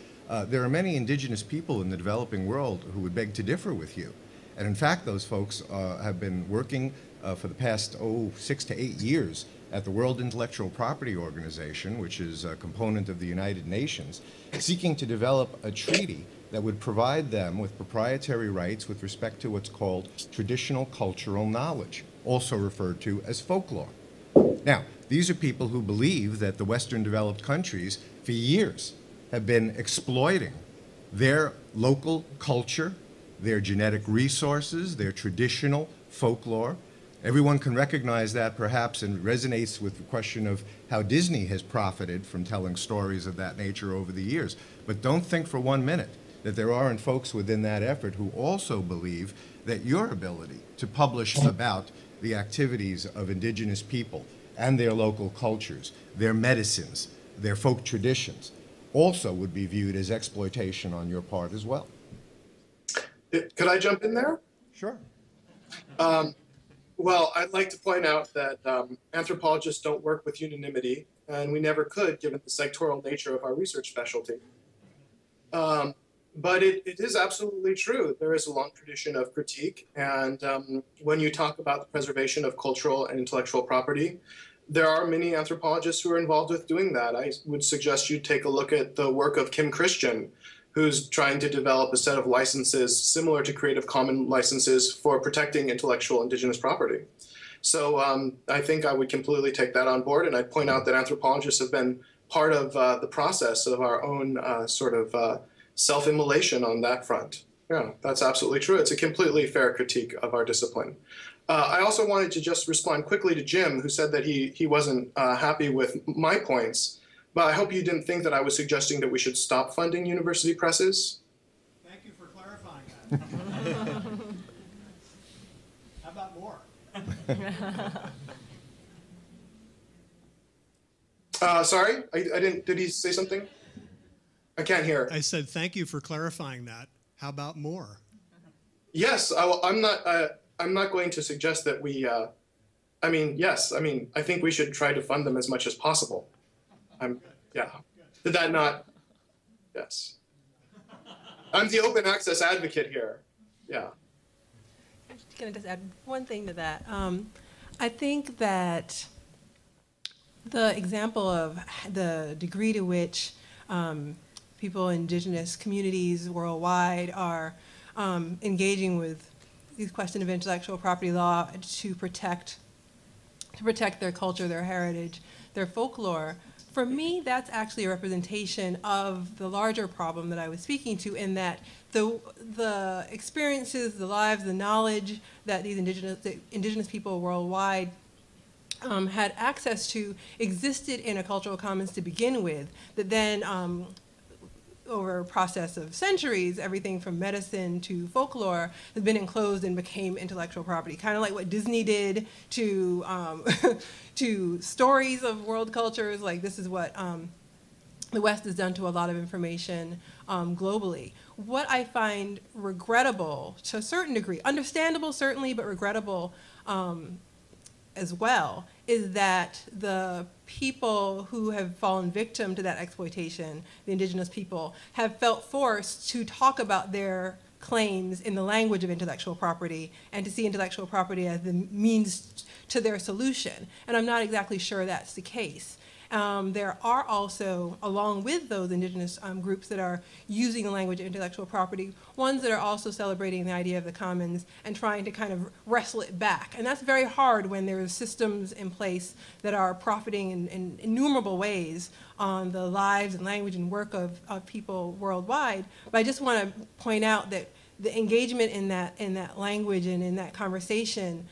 there are many indigenous people in the developing world who would beg to differ with you. And in fact, those folks have been working for the past, 6 to 8 years at the World Intellectual Property Organization, which is a component of the United Nations, seeking to develop a treaty that would provide them with proprietary rights with respect to what's called traditional cultural knowledge, also referred to as folklore. Now, these are people who believe that the Western developed countries for years have been exploiting their local culture, their genetic resources, their traditional folklore. Everyone can recognize that perhaps and resonates with the question of how Disney has profited from telling stories of that nature over the years. But don't think for 1 minute that there aren't folks within that effort who also believe that your ability to publish about the activities of indigenous people and their local cultures, their medicines, their folk traditions, also would be viewed as exploitation on your part as well. Could I jump in there? Sure. Well, I'd like to point out that anthropologists don't work with unanimity, and we never could, given the sectoral nature of our research specialty. But it is absolutely true. There is a long tradition of critique, and when you talk about the preservation of cultural and intellectual property, there are many anthropologists who are involved with doing that. I would suggest you take a look at the work of Kim Christian, who's trying to develop a set of licenses similar to Creative Commons licenses for protecting intellectual indigenous property. So I think I would completely take that on board, and I'd point out that anthropologists have been part of the process of our own sort of self-immolation on that front. Yeah, that's absolutely true. It's a completely fair critique of our discipline. I also wanted to just respond quickly to Jim, who said that he wasn't happy with my points, but I hope you didn't think that I was suggesting that we should stop funding university presses. Thank you for clarifying that. How about more? Sorry, I didn't, did he say something? I can't hear. I said, thank you for clarifying that. How about more? Yes, I'm not going to suggest that we, I mean, yes, I mean, I think we should try to fund them as much as possible. Yeah. Did that not? Yes. I'm the open access advocate here. Yeah. I'm just going to just add one thing to that. I think that the example of the degree to which people in indigenous communities worldwide are engaging with these questions of intellectual property law to protect their culture, their heritage, their folklore, for me, that's actually a representation of the larger problem that I was speaking to, in that the experiences, the lives, the knowledge that these indigenous people worldwide had access to existed in a cultural commons to begin with, that then over a process of centuries, everything from medicine to folklore has been enclosed and became intellectual property, kind of like what Disney did to to stories of world cultures. Like, this is what the West has done to a lot of information globally. What I find regrettable to a certain degree, understandable certainly, but regrettable as well, is that the people who have fallen victim to that exploitation, the indigenous people, have felt forced to talk about their claims in the language of intellectual property and to see intellectual property as the means to their solution. And I'm not exactly sure that's the case. There are also, along with those indigenous groups that are using the language of intellectual property, ones that are also celebrating the idea of the commons and trying to kind of wrestle it back. And that's very hard when there's systems in place that are profiting in innumerable ways on the lives and language and work of people worldwide. But I just want to point out that the engagement in that language and in that conversation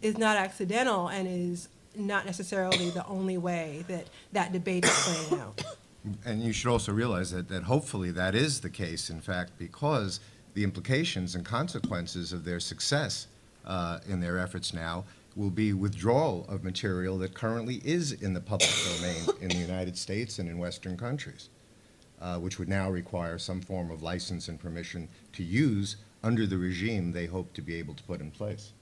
is not accidental and is not necessarily the only way that debate is playing out. And you should also realize that hopefully that is the case, in fact, because the implications and consequences of their success in their efforts now will be withdrawal of material that currently is in the public domain in the United States and in Western countries, which would now require some form of license and permission to use under the regime they hope to be able to put in place.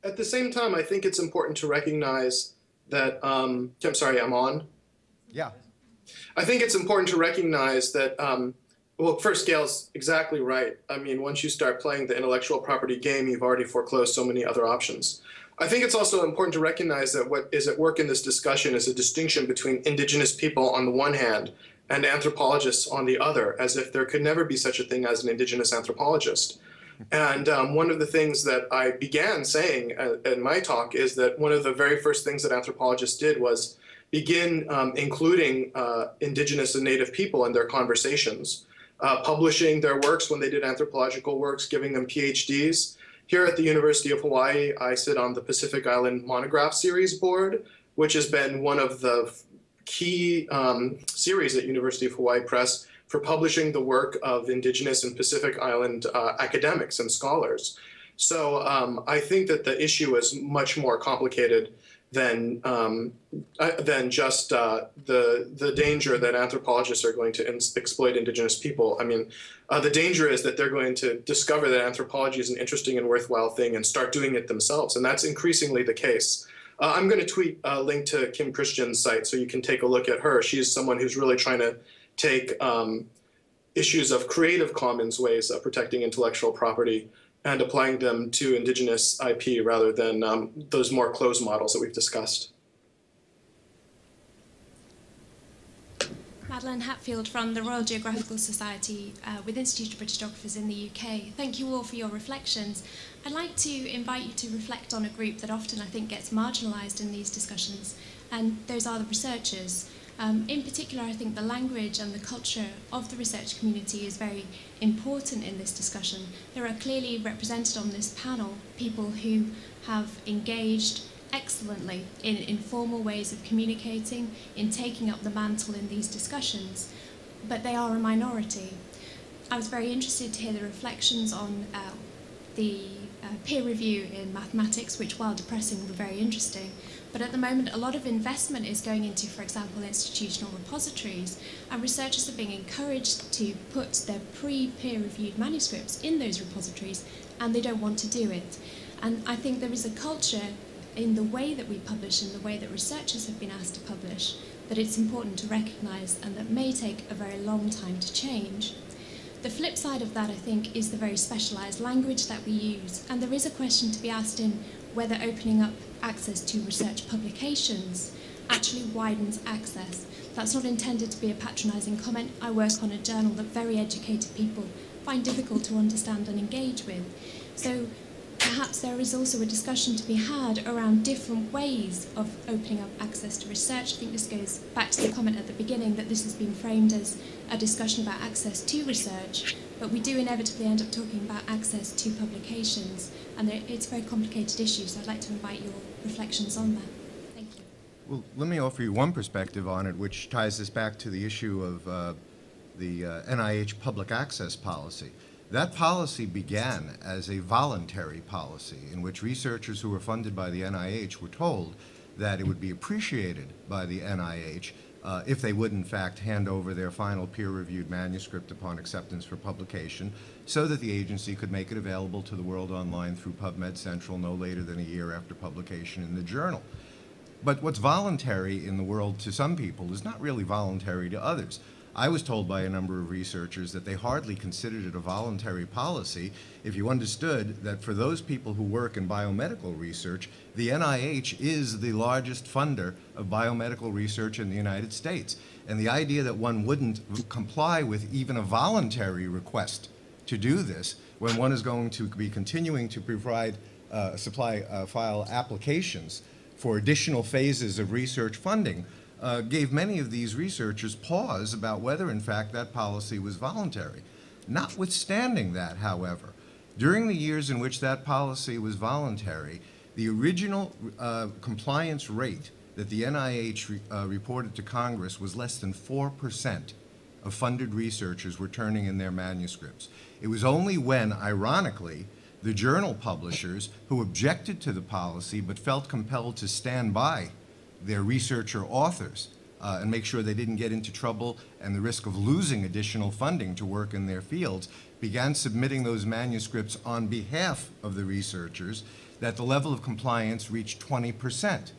At the same time, I think it's important to recognize that, I'm sorry, I'm on? Yeah. I think it's important to recognize that, well, first, Gail's exactly right. I mean, once you start playing the intellectual property game, you've already foreclosed so many other options. I think it's also important to recognize that what is at work in this discussion is a distinction between indigenous people on the one hand and anthropologists on the other, as if there could never be such a thing as an indigenous anthropologist. And one of the things that I began saying in my talk is that one of the very first things that anthropologists did was begin including indigenous and native people in their conversations, publishing their works when they did anthropological works, giving them PhDs. Here at the University of Hawaii, I sit on the Pacific Island Monograph Series board, which has been one of the key series at University of Hawaii Press for publishing the work of Indigenous and Pacific Island academics and scholars. So I think that the issue is much more complicated than just the danger that anthropologists are going to exploit indigenous people. I mean, the danger is that they're going to discover that anthropology is an interesting and worthwhile thing and start doing it themselves, and that's increasingly the case. I'm going to tweet a link to Kim Christian's site so you can take a look at her. She's someone who's really trying to take issues of Creative Commons ways of protecting intellectual property and applying them to indigenous IP rather than those more closed models that we've discussed. Madeline Hatfield from the Royal Geographical Society with Institute of British Geographers in the UK. Thank you all for your reflections. I'd like to invite you to reflect on a group that often I think gets marginalised in these discussions, and those are the researchers. In particular, I think the language and the culture of the research community is very important in this discussion. There are clearly represented on this panel people who have engaged excellently in informal ways of communicating, in taking up the mantle in these discussions, but they are a minority. I was very interested to hear the reflections on the peer review in mathematics, which, while depressing, were very interesting. But at the moment, a lot of investment is going into, for example, institutional repositories, and researchers are being encouraged to put their pre-peer reviewed manuscripts in those repositories, and they don't want to do it. And I think there is a culture in the way that we publish and the way that researchers have been asked to publish that it's important to recognise, and that may take a very long time to change. The flip side of that, I think, is the very specialised language that we use, and there is a question to be asked in whether opening up access to research publications actually widens access. That's not intended to be a patronising comment. I work on a journal that very educated people find difficult to understand and engage with. So perhaps there is also a discussion to be had around different ways of opening up access to research. I think this goes back to the comment at the beginning that this has been framed as a discussion about access to research, but we do inevitably end up talking about access to publications, and it's a very complicated issue, so I'd like to invite your reflections on that. Thank you. Well, let me offer you one perspective on it, which ties this back to the issue of the NIH public access policy. That policy began as a voluntary policy in which researchers who were funded by the NIH were told that it would be appreciated by the NIH if they would in fact hand over their final peer-reviewed manuscript upon acceptance for publication, so that the agency could make it available to the world online through PubMed Central no later than a year after publication in the journal. But what's voluntary in the world to some people is not really voluntary to others. I was told by a number of researchers that they hardly considered it a voluntary policy if you understood that for those people who work in biomedical research, the NIH is the largest funder of biomedical research in the United States. And the idea that one wouldn't comply with even a voluntary request to do this when one is going to be continuing to provide file applications for additional phases of research funding gave many of these researchers pause about whether, in fact, that policy was voluntary. Notwithstanding that, however, during the years in which that policy was voluntary, the original compliance rate that the NIH reported to Congress was less than 4% of funded researchers were turning in their manuscripts. It was only when, ironically, the journal publishers who objected to the policy but felt compelled to stand by their researcher authors and make sure they didn't get into trouble and the risk of losing additional funding to work in their fields, began submitting those manuscripts on behalf of the researchers, that the level of compliance reached 20%.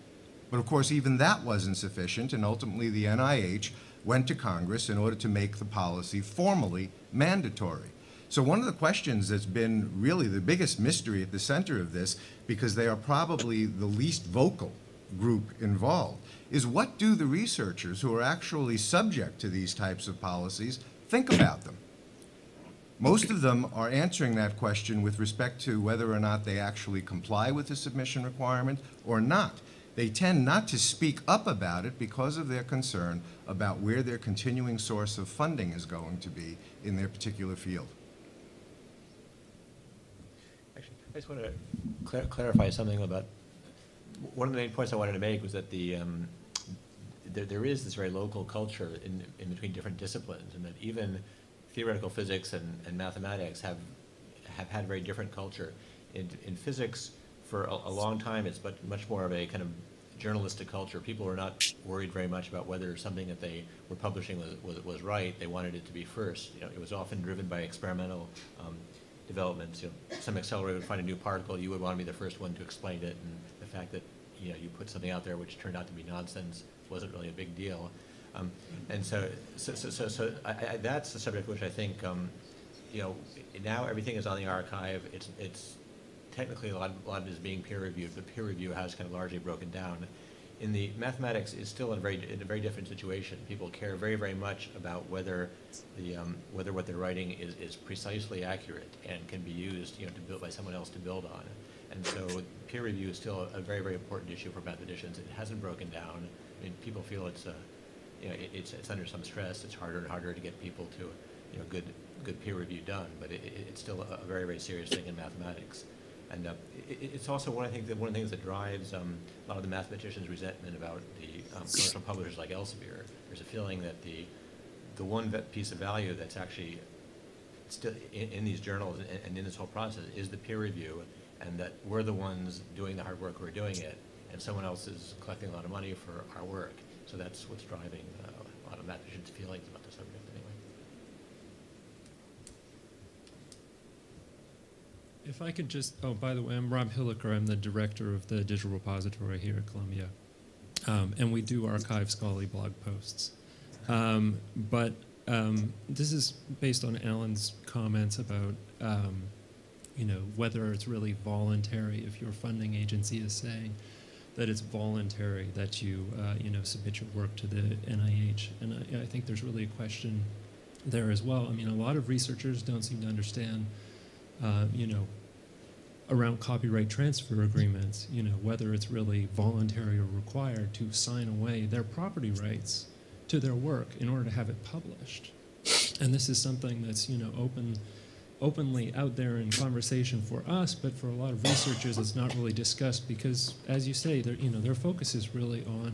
But of course, even that wasn't sufficient, and ultimately the NIH went to Congress in order to make the policy formally mandatory. So one of the questions that's been really the biggest mystery at the center of this, because they are probably the least vocal group involved, is what do the researchers who are actually subject to these types of policies think about them? Most of them are answering that question with respect to whether or not they actually comply with the submission requirement or not. They tend not to speak up about it because of their concern about where their continuing source of funding is going to be in their particular field. Actually, I just want to clarify something about one of the main points I wanted to make was that there is this very local culture in between different disciplines, and that even theoretical physics and mathematics have had very different culture. In physics, for a long time, it's much more of a kind of journalistic culture. People were not worried very much about whether something that they were publishing was right. They wanted it to be first. You know, it was often driven by experimental developments. You know, some accelerator would find a new particle. You would want to be the first one to explain it, and the fact that you put something out there which turned out to be nonsense wasn't really a big deal. And so that's the subject which I think now everything is on the archive. It's technically a lot of it is being peer reviewed, but peer review has kind of largely broken down. in the mathematics is still in a very different situation. People care very, very much about whether whether what they're writing is precisely accurate and can be used, to build by someone else to build on. And so peer review is still a very, very important issue for mathematicians. It hasn't broken down. I mean, people feel it's it's under some stress. It's harder and harder to get people to good peer review done, but it's still a very, very serious thing in mathematics. And it's also one of the things that drives a lot of the mathematicians' resentment about the commercial publishers like Elsevier. There's a feeling that the one piece of value that's actually still in these journals and in this whole process is the peer review, and that we're the ones doing the hard work, we're doing it, and someone else is collecting a lot of money for our work. So that's what's driving a lot of mathematicians' feelings about the subject anyway. If I could just, oh, by the way, I'm Rob Hilliker. I'm the director of the digital repository here at Columbia. And we do archive scholarly blog posts. This is based on Allan's comments about, whether it's really voluntary. If your funding agency is saying that it's voluntary that you, submit your work to the NIH. And I think there's really a question there as well. I mean, a lot of researchers don't seem to understand around copyright transfer agreements, whether it's really voluntary or required to sign away their property rights to their work in order to have it published. And this is something that's, openly out there in conversation for us, but for a lot of researchers it's not really discussed because, as you say, their focus is really on,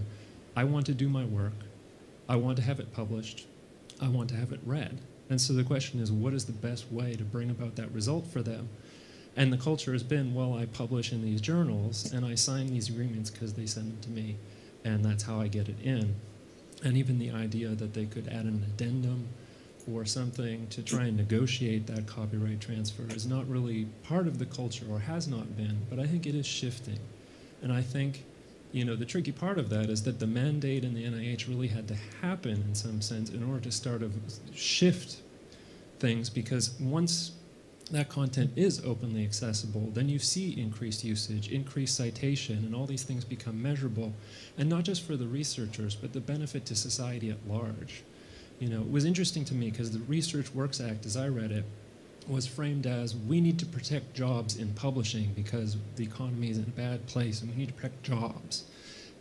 I want to do my work, I want to have it published, I want to have it read. And so the question is, what is the best way to bring about that result for them? And the culture has been, well, I publish in these journals, and I sign these agreements because they send them to me, and that's how I get it in. And even the idea that they could add an addendum or something to try and negotiate that copyright transfer is not really part of the culture, or has not been, but I think it is shifting. And I think, the tricky part of that is that the mandate in the NIH really had to happen in some sense in order to start to shift things, because once that content is openly accessible, then you see increased usage, increased citation, and all these things become measurable, and not just for the researchers, but the benefit to society at large. It was interesting to me because the Research Works Act, as I read it, was framed as, we need to protect jobs in publishing because the economy is in a bad place and we need to protect jobs.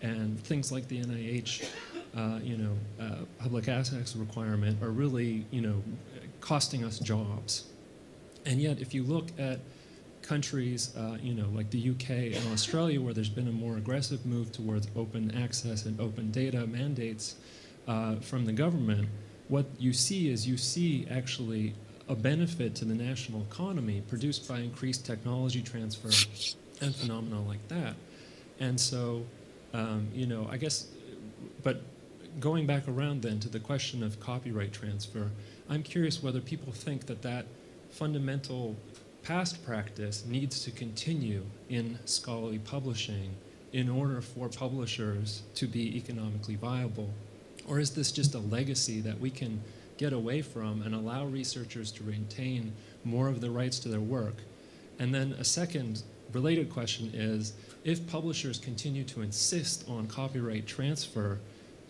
And things like the NIH, public access requirement are really, costing us jobs. And yet, if you look at countries, like the UK and Australia, where there's been a more aggressive move towards open access and open data mandates from the government, what you see actually a benefit to the national economy produced by increased technology transfer and phenomena like that. And so, I guess, but going back around then to the question of copyright transfer, I'm curious whether people think that fundamental past practice needs to continue in scholarly publishing in order for publishers to be economically viable. Or is this just a legacy that we can get away from and allow researchers to retain more of the rights to their work? And then a second related question is, if publishers continue to insist on copyright transfer,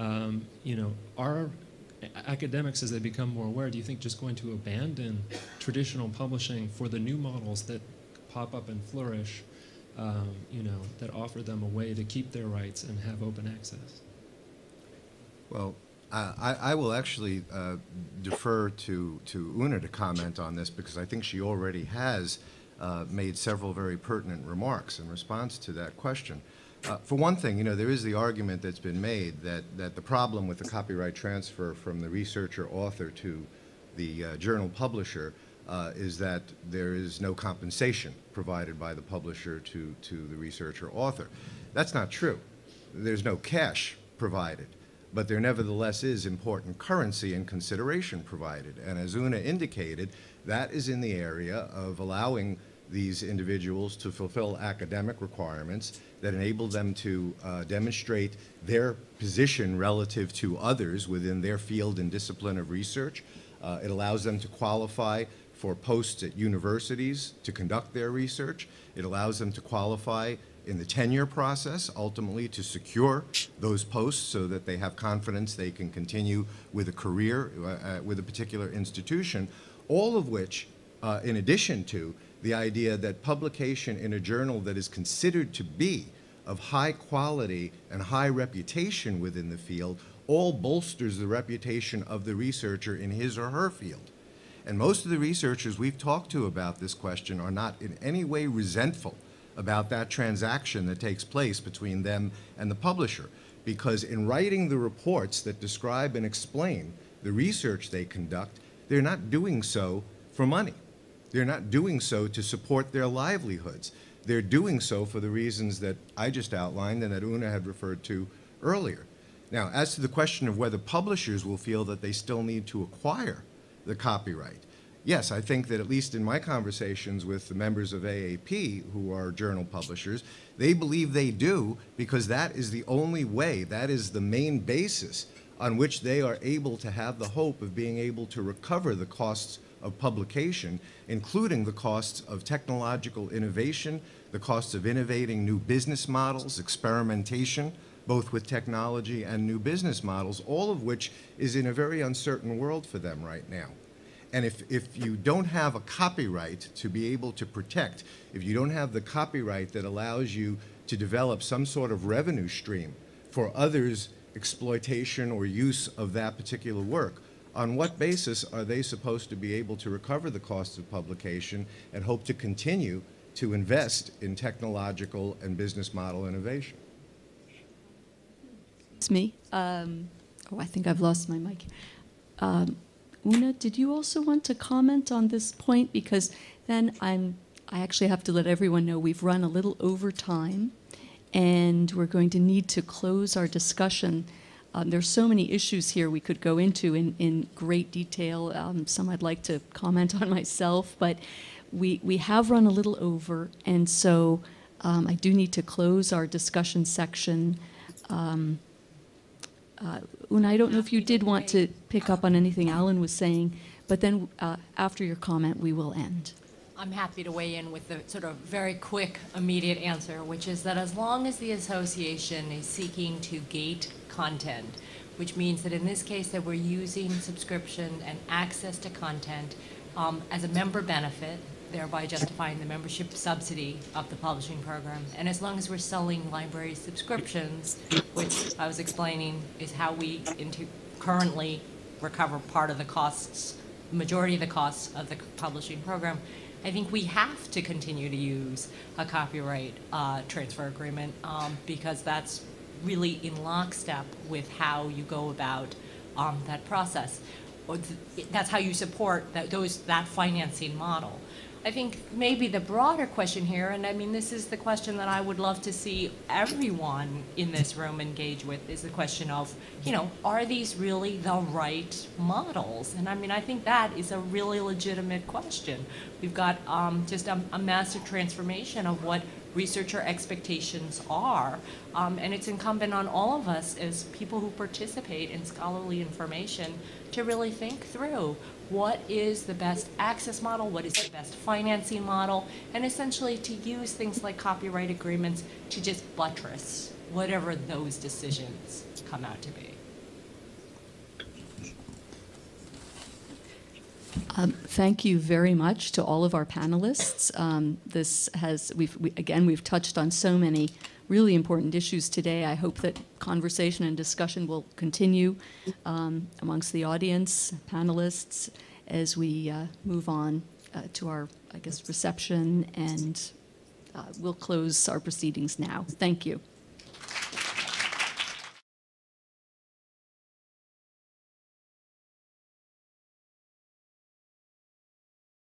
are academics, as they become more aware, do you think just going to abandon traditional publishing for the new models that pop up and flourish, that offer them a way to keep their rights and have open access? Well, I will actually defer to Oona to comment on this, because I think she already has made several very pertinent remarks in response to that question. For one thing, there is the argument that's been made that the problem with the copyright transfer from the researcher author to the journal publisher is that there is no compensation provided by the publisher to the researcher author. That's not true. There's no cash provided, but there nevertheless is important currency and consideration provided. And as Oona indicated, that is in the area of allowing these individuals to fulfill academic requirements that enable them to demonstrate their position relative to others within their field and discipline of research. It allows them to qualify for posts at universities to conduct their research. It allows them to qualify in the tenure process, ultimately to secure those posts so that they have confidence they can continue with a career with a particular institution, all of which, in addition to the idea that publication in a journal that is considered to be of high quality and high reputation within the field, all bolsters the reputation of the researcher in his or her field. And most of the researchers we've talked to about this question are not in any way resentful about that transaction that takes place between them and the publisher, because in writing the reports that describe and explain the research they conduct, they're not doing so for money. They're not doing so to support their livelihoods. They're doing so for the reasons that I just outlined and that Oona had referred to earlier. Now, as to the question of whether publishers will feel that they still need to acquire the copyright, yes, I think that at least in my conversations with the members of AAP who are journal publishers, they believe they do, because that is the only way, that is the main basis on which they are able to have the hope of being able to recover the costs of publication, including the costs of technological innovation, the costs of innovating new business models, experimentation, both with technology and new business models, all of which is in a very uncertain world for them right now. And if you don't have a copyright to be able to protect, if you don't have the copyright that allows you to develop some sort of revenue stream for others' exploitation or use of that particular work, on what basis are they supposed to be able to recover the costs of publication and hope to continue to invest in technological and business model innovation? It's me. Oh, I think I've lost my mic. Oona, did you also want to comment on this point? Because then I actually have to let everyone know we've run a little over time, and we're going to need to close our discussion. There's so many issues here we could go into in great detail. Some I'd like to comment on myself, but we have run a little over, and so I do need to close our discussion section. Oona, I don't know if you did want to pick up on anything Allan was saying, but then after your comment, we will end. I'm happy to weigh in with the sort of very quick, immediate answer, which is that as long as the association is seeking to gate content, which means that in this case that we're using subscription and access to content as a member benefit, thereby justifying the membership subsidy of the publishing program. And as long as we're selling library subscriptions, which I was explaining is how we currently recover part of the costs, the majority of the costs of the publishing program, I think we have to continue to use a copyright transfer agreement because that's really in lockstep with how you go about that process. That's how you support that financing model. I think maybe the broader question here, and I mean this is the question that I would love to see everyone in this room engage with, is the question of, you know, are these really the right models? And I mean, I think that is a really legitimate question. We've got just a massive transformation of what researcher expectations are, and it's incumbent on all of us as people who participate in scholarly information to really think through what is the best access model, what is the best financing model, and essentially to use things like copyright agreements to just buttress whatever those decisions come out to be. Thank you very much to all of our panelists. We've touched on so many really important issues today. I hope that conversation and discussion will continue amongst the audience, panelists, as we move on to our, I guess, reception, and we'll close our proceedings now. Thank you.